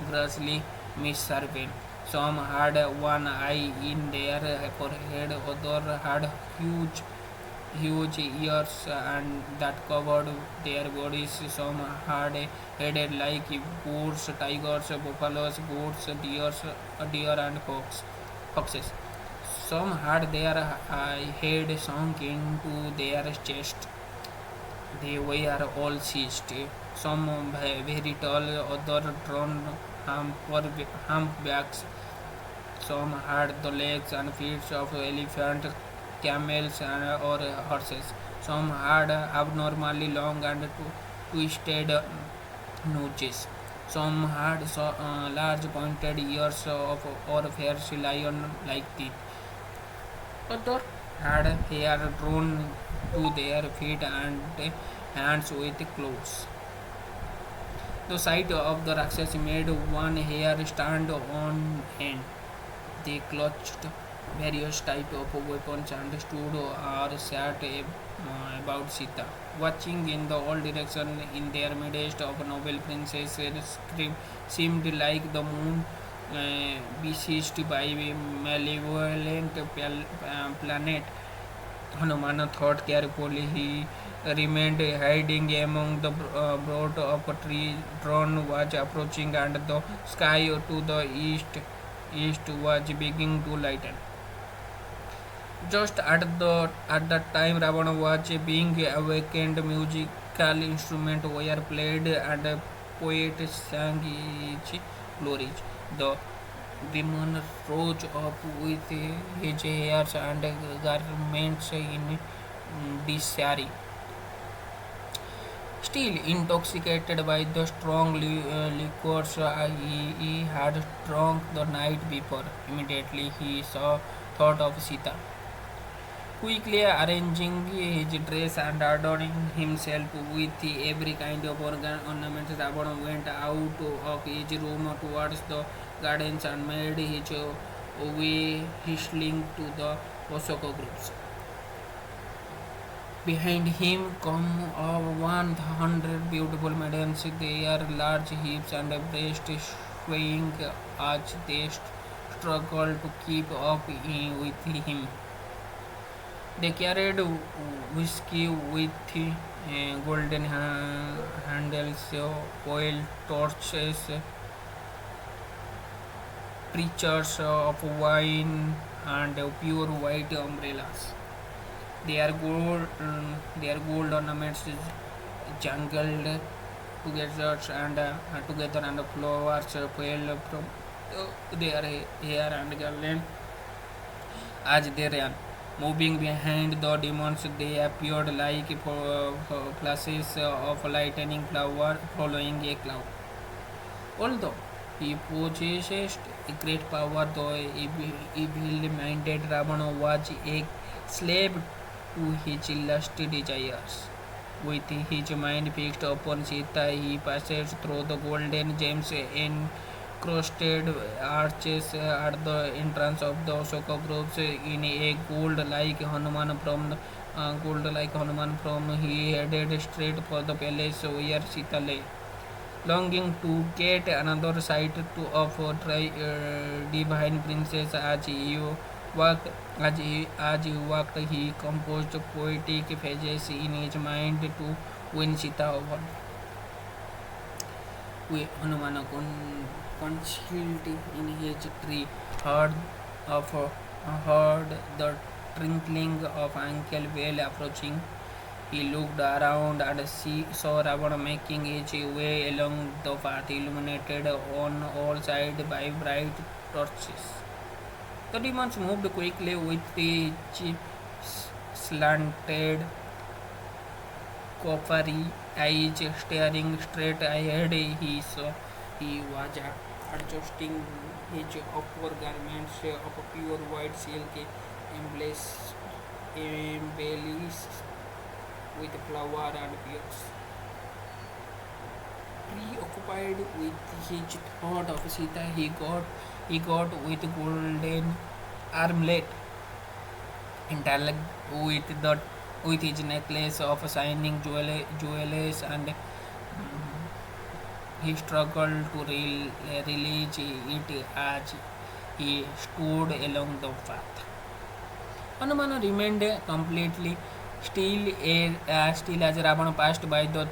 grossly misserved. Some had one eye in their forehead, others had huge ears and that covered their bodies. Some had headed like boars, tigers, buffaloes, goats, deer and foxes. Some had their head sunk into their chest. They were all seized. Some very tall, others drawn humpbacks. Some had the legs and feet of elephants, camels, or horses. Some had abnormally long and twisted noses. Some had large pointed ears or fierce lion-like teeth. Others had hair drawn to their feet and hands with claws. The sight of the Rakshas made one hair stand on end. They clutched various types of weapons and stood or sat about Sita, watching in the all directions. In their midst of noble princesses seemed like the moon besieged by a malevolent planet. Hanuman thought carefully. He remained hiding among the broad of a tree. Dawn was approaching, and the sky to the east was beginning to lighten. Just at that time, Ravana was being awakened. Musical instruments were played, and a poet sang his glories. The demon rose up with his hairs and garments in disarray. Still intoxicated by the strong liquors he had drunk the night before, immediately he thought of Sita. quickly arranging his dress and adorning himself with every kind of ornaments. Ravana went out of his room towards the gardens and made his way whistling to the Ashoka groups. Behind him come 100 beautiful maidens, their large hips and breasts swaying as they struggle to keep up with him. They carried whiskey with golden handles, oil torches, pitchers of wine, and pure white umbrellas. Their gold ornaments jangled together and flowers fell from their hair and garland as they ran. Moving behind the demons, they appeared like flashes of lightning flower following a cloud. Although he possessed a great power, though evil-minded Ravana was a slave to his lusty desires. With his mind fixed upon Sita, he passes through the golden gems encrusted arches at the entrance of the Ashoka groves in a gold like Hanuman from he headed straight for the palace where Sita lay. Longing to get another sight of divine princess as he walked, he composed poetic pages in his mind to win Sita over. Hanuman concealed in his tree heard of heard the twinkling of Uncle Well approaching. He looked around and saw Ravana making his way along the path, illuminated on all sides by bright torches. The demons moved quickly with each slanted, coppery eyes staring straight ahead. He was adjusting his upper garments of pure white silk, embellished with flower and beards. Preoccupied with his thought of Sita, he got with golden armlet interlocked with his necklace of shining jewels, and he struggled to release it as he stood along the path. Hanuman remained completely still as Ravana passed by the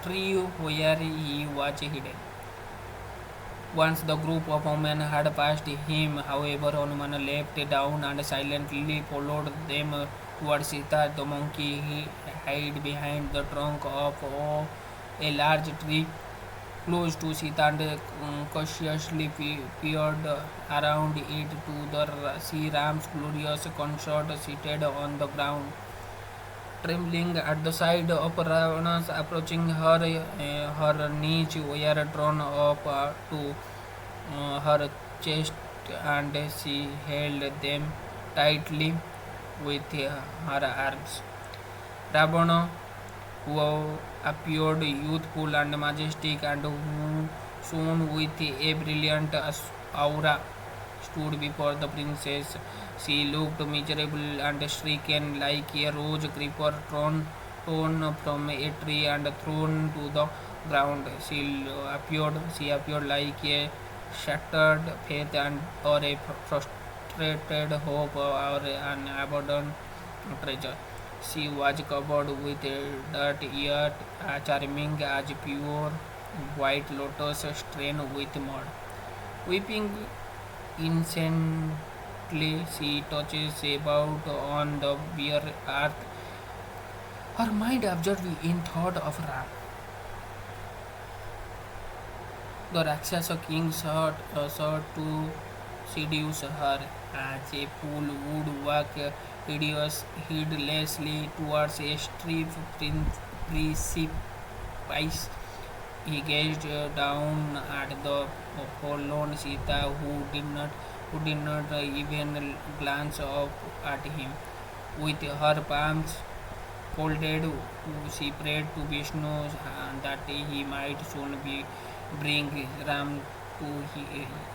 tree where he was hidden. Once the group of women had passed him, however, Hanuman leapt down and silently followed them towards Sita. The monkey hid behind the trunk of a large tree close to Sita and cautiously peered around it to see Ram's glorious consort seated on the ground. Trembling at the sight of Ravana's approaching her, her knees were drawn up to her chest and she held them tightly with her arms. Ravana, who appeared youthful and majestic and who shone with a brilliant aura, stood before the princess. She looked miserable and stricken like a rose creeper torn from a tree and thrown to the ground. She appeared like a shattered faith or a frustrated hope or an abandoned treasure. She was covered with dirt, yet charming as pure white lotus strewn with mud. Weeping incessantly, she touches about on the bare earth, her mind absorbed in thought of Ram. The Rakshasa king sought to seduce her as a fool would walk heedlessly towards a steep precipice. He gazed down at the forlorn Sita, who did not even glance up at him. With her palms folded, she prayed to Vishnu that he might soon bring Ram to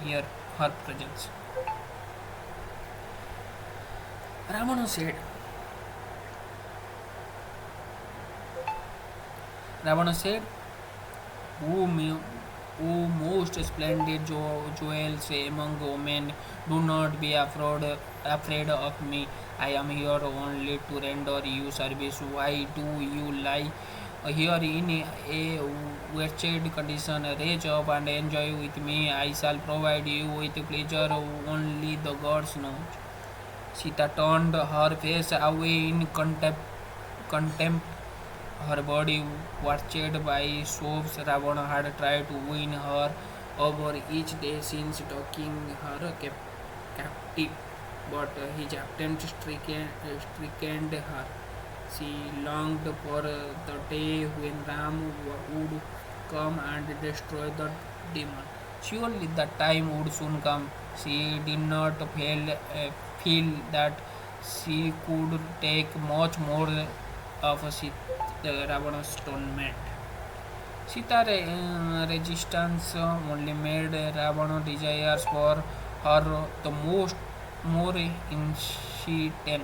hear her presence. Ravana said, Ravana said, O, O most splendid jewels among women, do not be afraid of me. I am here only to render you service. Why do you lie here in a wretched condition? Reach up and enjoy with me. I shall provide you with pleasure. Only the gods know. Sita turned her face away in contempt. Her body watched by sobs. Ravana had tried to win her over each day since taking her captive, but his attempt stricken her. She longed for the day when Ram would come and destroy the demon. Surely the time would soon come. She did not feel that she could take much more of Ravana's torment. Sita's resistance only made Ravana desires for her the more insistent.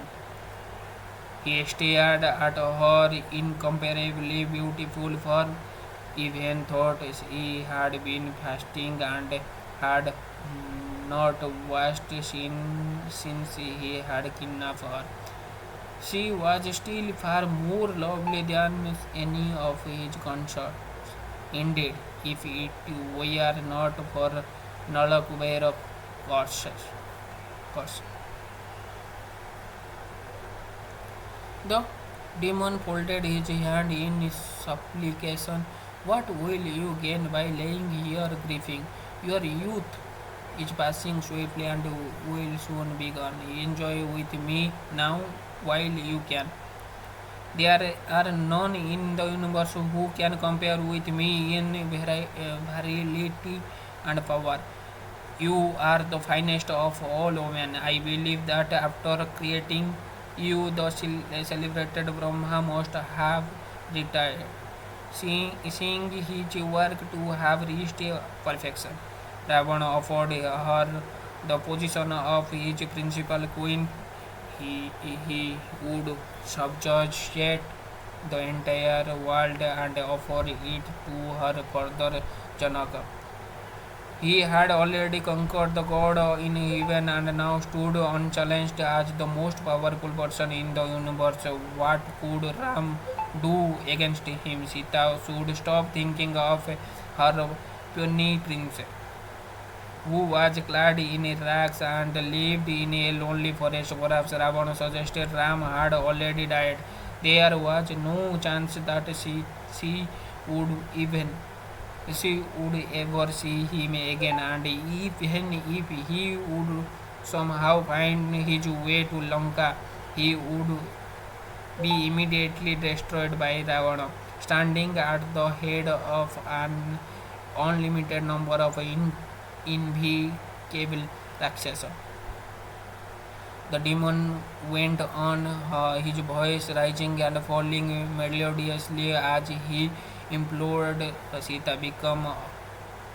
He stared at her incomparably beautiful form, even thought he had been fasting and had not washed since he had kidnapped her. She was still far more lovely than any of his consorts. Indeed, if it were not for Nalakubeira curse. The demon folded his hand in supplication. What will you gain by laying here grieving? Your youth is passing swiftly and will soon be gone. Enjoy with me now while you can. There are none in the universe who can compare with me in virility and power. You are the finest of all women. I believe that after creating you, the celebrated Brahma must have retired, seeing his work to have reached perfection. Ravana offered her the position of his principal queen. He would subjugate the entire world and offer it to her further Janaka. He had already conquered the god in heaven and now stood unchallenged as the most powerful person in the universe. What could Ram do against him? Sita should stop thinking of her puny prince, who was clad in rags and lived in a lonely forest. Perhaps Ravana suggested Ram had already died. There was no chance that would even she would ever see him again, and even if he would somehow find his way to Lanka, he would be immediately destroyed by Ravana, standing at the head of an unlimited number of invisible Rakshasa. The demon went on, his voice rising and falling melodiously as he implored Sita, become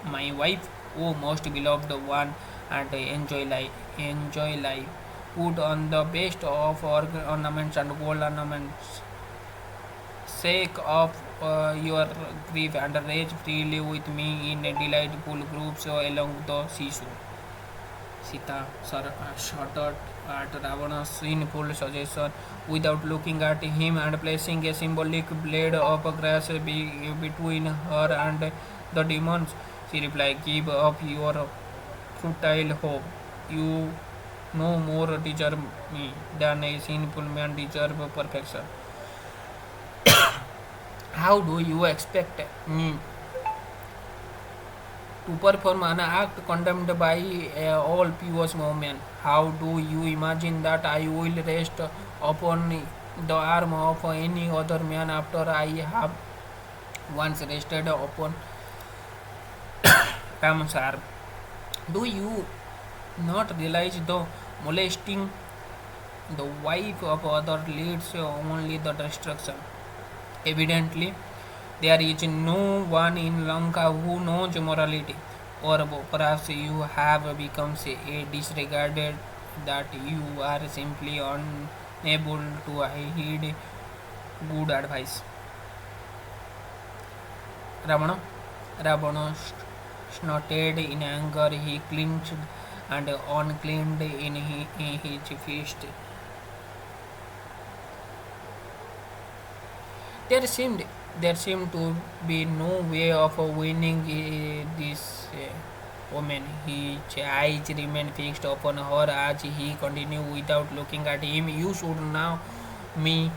my wife, O most beloved one, and enjoy life. Enjoy life. Put on the best of ornaments and gold ornaments. Shake off your grief and rage freely with me in delightful groups along the seashore. Sita shuddered at Ravana's sinful suggestion. Without looking at him and placing a symbolic blade of grass between her and the demons, she replied, give up your futile hope. You no more deserve me than a sinful man deserves perfection. How do you expect me to perform an act condemned by all pious women? How do you imagine that I will rest upon the arm of any other man after I have once rested upon Ram's arm? Do you not realize the molesting the wife of other leads only the destruction. Evidently, there is no one in Lanka who knows morality, or perhaps you have become a disregarded that you are simply unable to heed good advice. Ravana, Ravana snorted in anger. He clenched and unclenched in his fist. There seemed there seemed to be no way of winning this woman. His eyes remained fixed upon her as he continued without looking at him. You should know me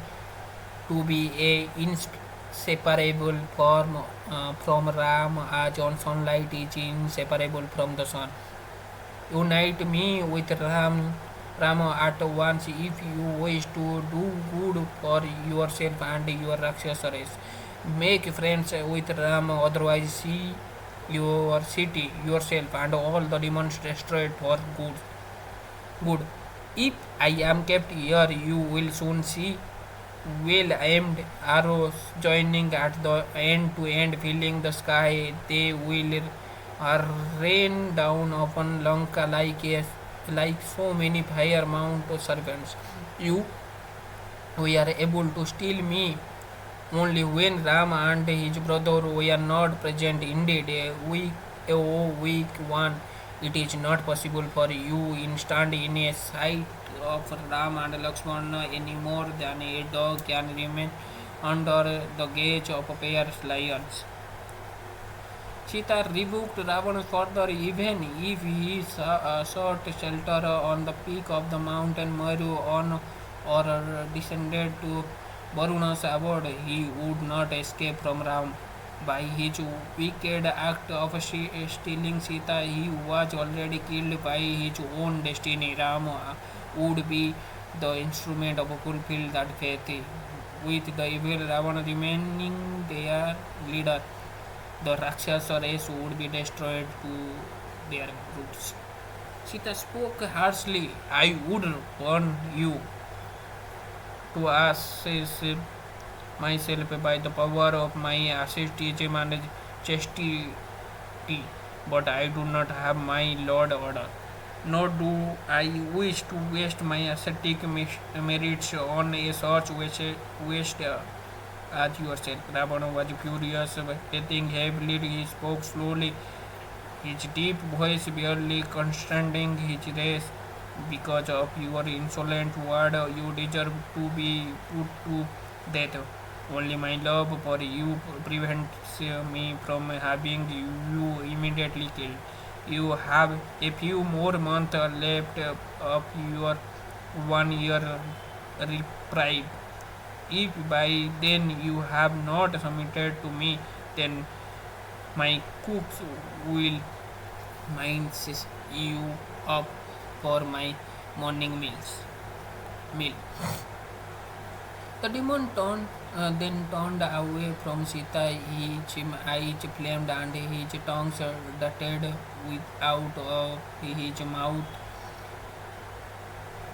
to be a inseparable form from Ram as on sunlight is inseparable from the sun. Unite me with Rama at once if you wish to do good for yourself and your Rakshasa race. Make friends with Rama, otherwise see your city, yourself, and all the demons destroyed for good. Good. If I am kept here, you will soon see well aimed arrows joining at the end to end, filling the sky. They will rain down upon Lanka like so many fire mount servants. You were able to steal me only when Rama and his brother were not present. Indeed, weak one, it is not possible for you to stand in a sight of Ram and Lakshmana any more than a dog can remain under the gaze of a pair of lions. Sita rebuked Ravana further, even if he sought shelter on the peak of the mountain Maru on or descended to Varuna's abode, he would not escape from Ram. By his wicked act of stealing Sita, he was already killed by his own destiny. Rama would be the instrument of fulfill that fate. With the evil Ravana remaining their leader, the Rakshasa race would be destroyed to their roots. Sita spoke harshly. I would warn you to assess myself by the power of my asceticism and chastity, but I do not have my Lord order. Nor do I wish to waste my ascetic merits on a such waste as yourself. Ravana was furious, breathing heavily. He spoke slowly, his deep voice barely constraining his race. Because of your insolent word, you deserve to be put to death. Only my love for you prevents me from having you immediately killed. You have a few more months left of your 1 year reprieve. If by then you have not submitted to me, then my cooks will mince you up for my morning meal. The demon then turned away from Sita. His eyes flamed and his tongue darted out of his mouth.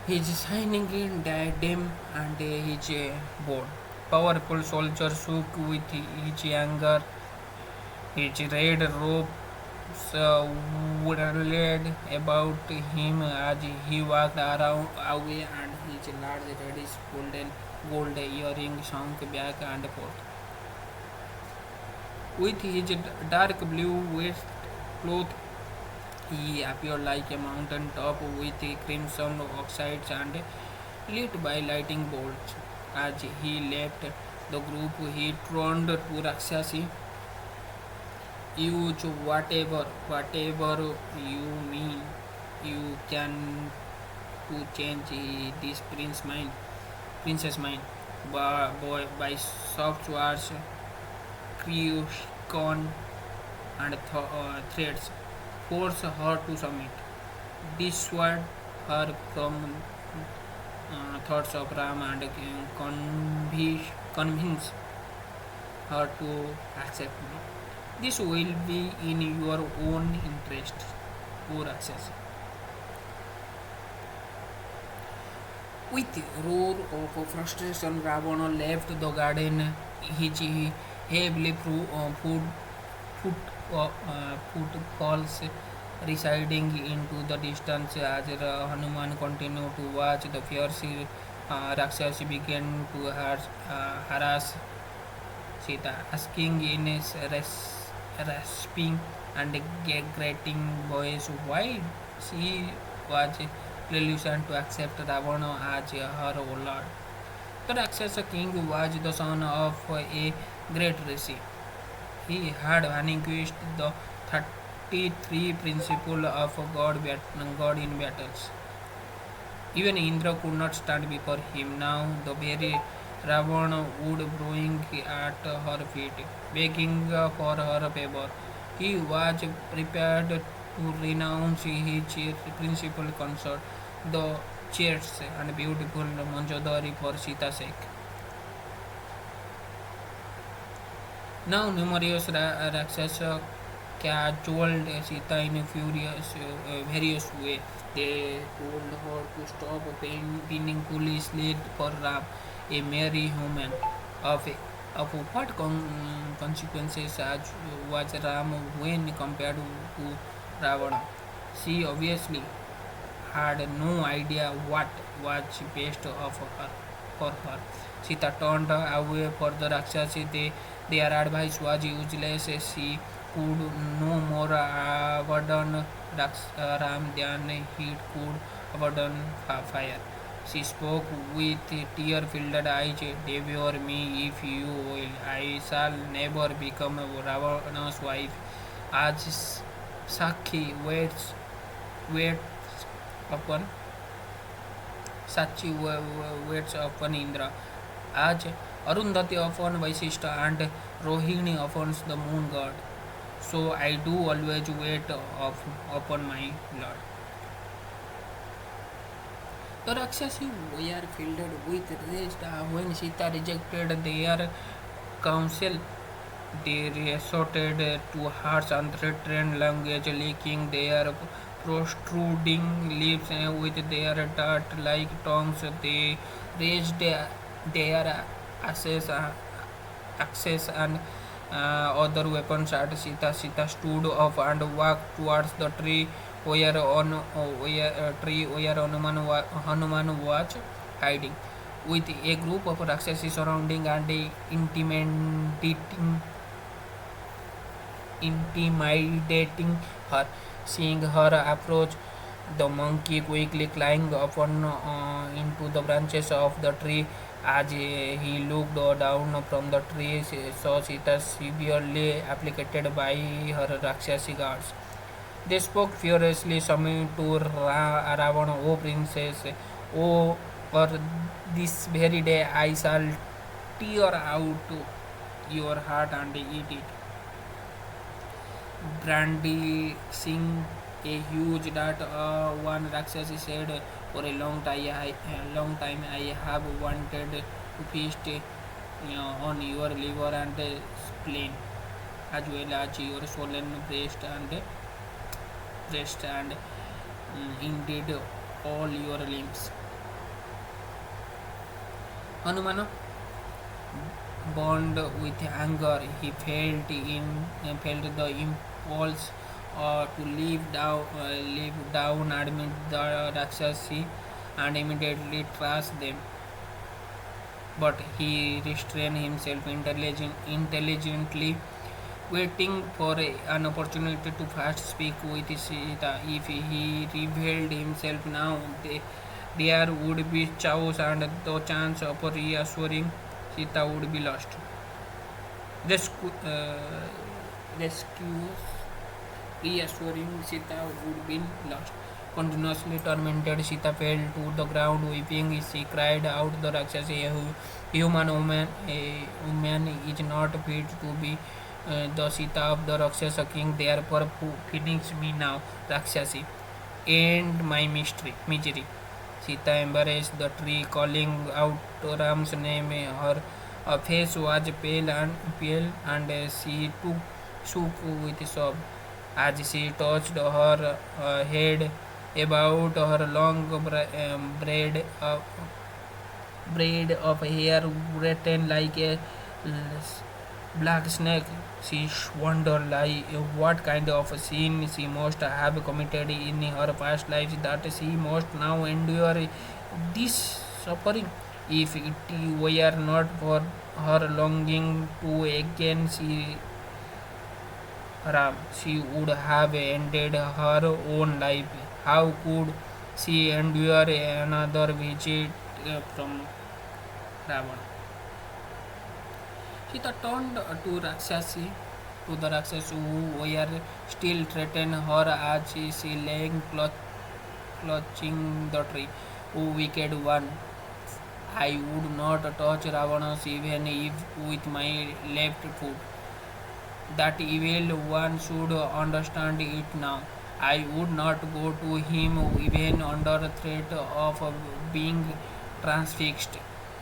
His shining diadem and his board. Powerful soldier shook with his anger. His red robes whirled about him as he walked around away, and his large reddish gold earring sank back and forth. With his dark blue waistcloth, he appeared like a mountain top with crimson oxides and lit by lightning bolts. As he left the group, he turned to Rakshasi. Use whatever you mean you can to change this princess mind by soft words, crucial and threats. Force her to submit. Dissuade her from thoughts of Rama and convince her to accept me. This will be in your own interest, poor access. With roar of frustration, Ravana left the garden. His heavily foot, footfalls residing into the distance as Hanuman continued to watch. The fierce Rakshasi began to harass Sita, asking in his rasping and grating voice why she was reluctant to accept Ravana as her lord. The Rakshasa king was the son of a great rishi. He had vanquished the 33 principle of God in battles. Even Indra could not stand before him. Now the very Ravana would bowing at her feet, begging for her favor. He was prepared to renounce his principal consort, the chaste and beautiful Manjadari for Sita's sake. Now numerous Rakshasa cajoled Sita in a various way. They told her to stop pinning foolishly for Ram, a merry human. Of, of what consequences was Ram when compared to Ravana? She obviously had no idea what was best of her for her. Sita turned away for the Rakshasi. Their advice was useless. She could no more abandon Ram than he could abandon fire. She spoke with tear-filled eyes. Devour me if you will. I shall never become Ravana's wife. As Sakhi waits upon Sachi waits upon Indra. As Arundhati upon Vaishishta and Rohini upon the moon god. So I do always wait upon my Lord. The Rakshasi were filled with rage when Sita rejected their counsel. They resorted to harsh and threatened language, licking their protruding lips with their dart-like tongues. They raised their axes and other weapons at Sita. Sita stood up and walked towards the tree where Hanuman was hiding, with a group of Rakshasi surrounding and intimidating her. Seeing her approach, the monkey quickly climbed upon into the branches of the tree. As he looked down from the tree, he saw Sita severely afflicted by her Rakshasi guards. They spoke furiously, summoning to Ravana, O princess, O or this very day I shall tear out your heart and eat it. Brandishing a huge dart, one Rakshasi said, for a long time I have wanted to feast on your liver and spleen, as well as your swollen breast and indeed all your limbs. Hanuman burned with anger. He felt the impulse to leave down amid the Rakshasi and immediately trash them. But he restrained himself intelligently, waiting for an opportunity to first speak with Sita. If he revealed himself now, there would be chaos and the chance of reassuring Sita would be lost. Rescuers reassuring Sita would be lost. Continuously tormented, Sita fell to the ground weeping. She cried out, the Rakshasi, a woman is not fit to be the Sita of the Rakshasa king, therefore finish me now, Rakshasi. End my misery. Sita embraced the tree, calling out Ram's name. Her face was pale and she shook with sob. As she touched her head, about her long braid braid of hair written like a black snake. She wondered like what kind of sin she must have committed in her past lives that she must now endure this suffering. If it were not for her longing to again see Ram, she would have ended her own life. How could she endure another visit from Ravana? Sita turned to Rakshasi, to the Rakshas who were still threatened her as she lay clutching the tree. O wicked one, I would not touch Ravana even if with my left foot. That evil one should understand it now. I would not go to him even under threat of being transfixed,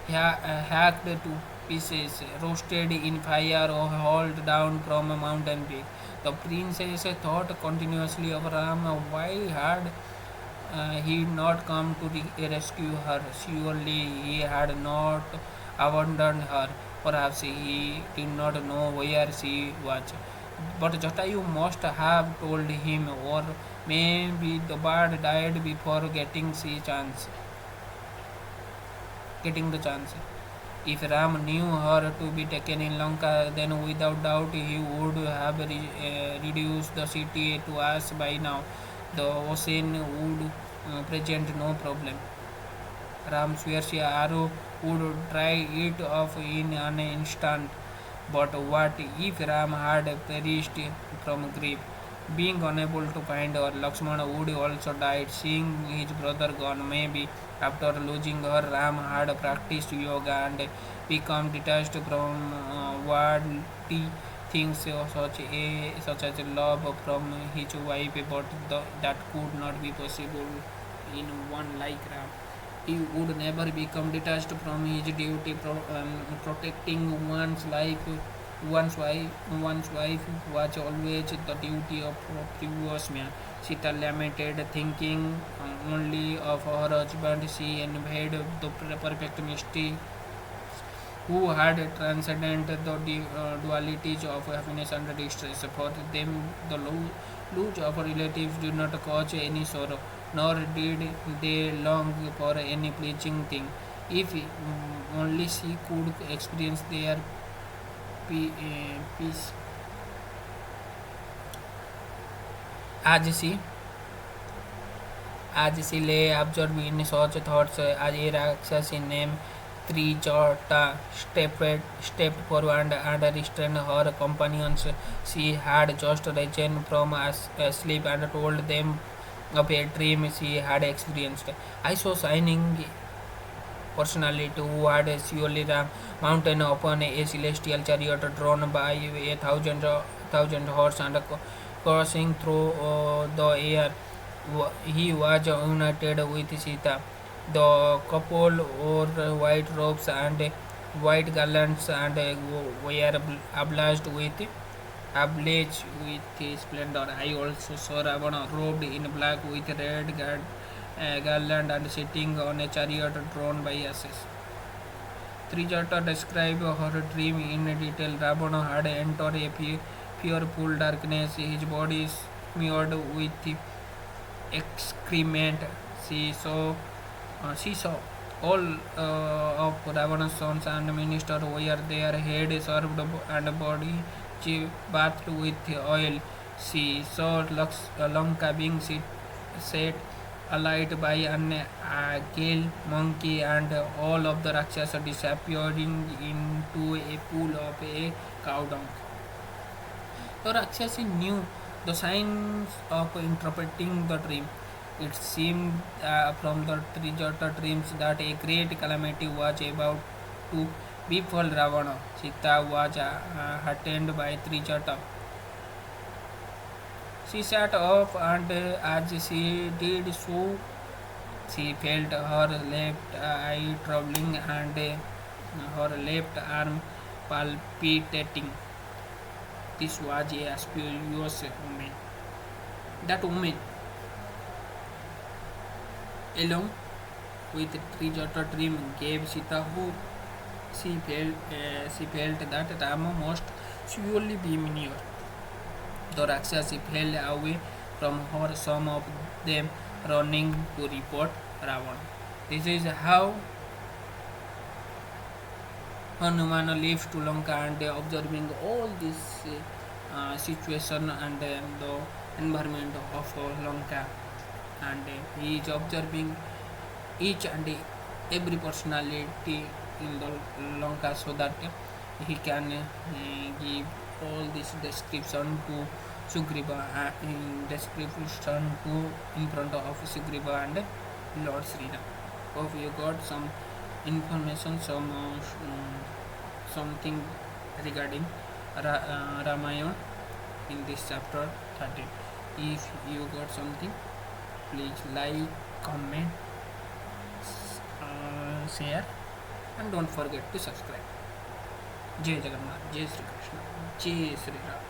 hacked to pieces, roasted in fire, or hauled down from a mountain peak. The princess thought continuously of Rama. Why had he not come to rescue her? Surely he had not abandoned her. Perhaps he did not know where she was. But Jatayu must have told him, or maybe the bird died before getting the chance. If Ram knew her to be taken in Lanka, then without doubt he would have reduced the city to ash by now. The ocean would present no problem. Ram swears a arrow would dry it off in an instant. But what if Ram had perished from grief? Being unable to find her, Lakshmana would also die, seeing his brother gone. Maybe after losing her, Ram had practiced yoga and become detached from worldly things such as love from his wife, but that could not be possible in one like Ram. He would never become detached from his duty, protecting one's wife was always the duty of a previous man. Sita lamented, thinking only of her husband. She envied the perfect mystery who had transcended the dualities of happiness and distress. For them, the lose of relatives did not cause any sorrow, nor did they long for any pleasing thing. If only she could experience their peace. As she as she lay absorbed in such thoughts, as a Rakshasi named Trijata stepped forward and restrained her companions. She had just risen from sleep and told them of a dream she had experienced. I saw shining personality who had surely the mountain upon a celestial chariot drawn by a thousand horse and coursing through the air. He was united with Sita. The couple wore white robes and white garlands and were ablaze with splendor. I also saw Ravana robed in black with red garland and sitting on a chariot drawn by asses. Trijata described her dream in detail. Ravana had entered a fearful darkness, his body smeared with excrement. She saw all of Ravana's sons and ministers were their head served and body bathed with oil. She saw Lanka being set alight by an gale monkey and all of the Rakshasa disappearing into a pool of a cow dung. The Rakshasi knew the signs of interpreting the dream. It seemed from the Trijata dreams that a great calamity was about to befall Ravana. Sita was heartened by Trijata. She sat up and as she did so, she felt her left eye troubling and her left arm palpitating. This was a spurious woman. That woman alone with treasure dream gave Sita, who she felt that Rama must surely be near. The Rakshasi fell away from her, some of them running to report Ravana. This is how Hanuman left to Lanka and observing all this situation and the environment of Lanka, and he is observing each and every personality in the Lanka so that he can give all this description to Sugriva, in description to in front of Sugriva and Lord Sri Ram. Hope you got some information, something regarding Ramayana in this chapter 13. If you got something, please like, comment, share, and don't forget to subscribe. Jai Jagannath, Jai Shri Krishna, Jai Shri Ram.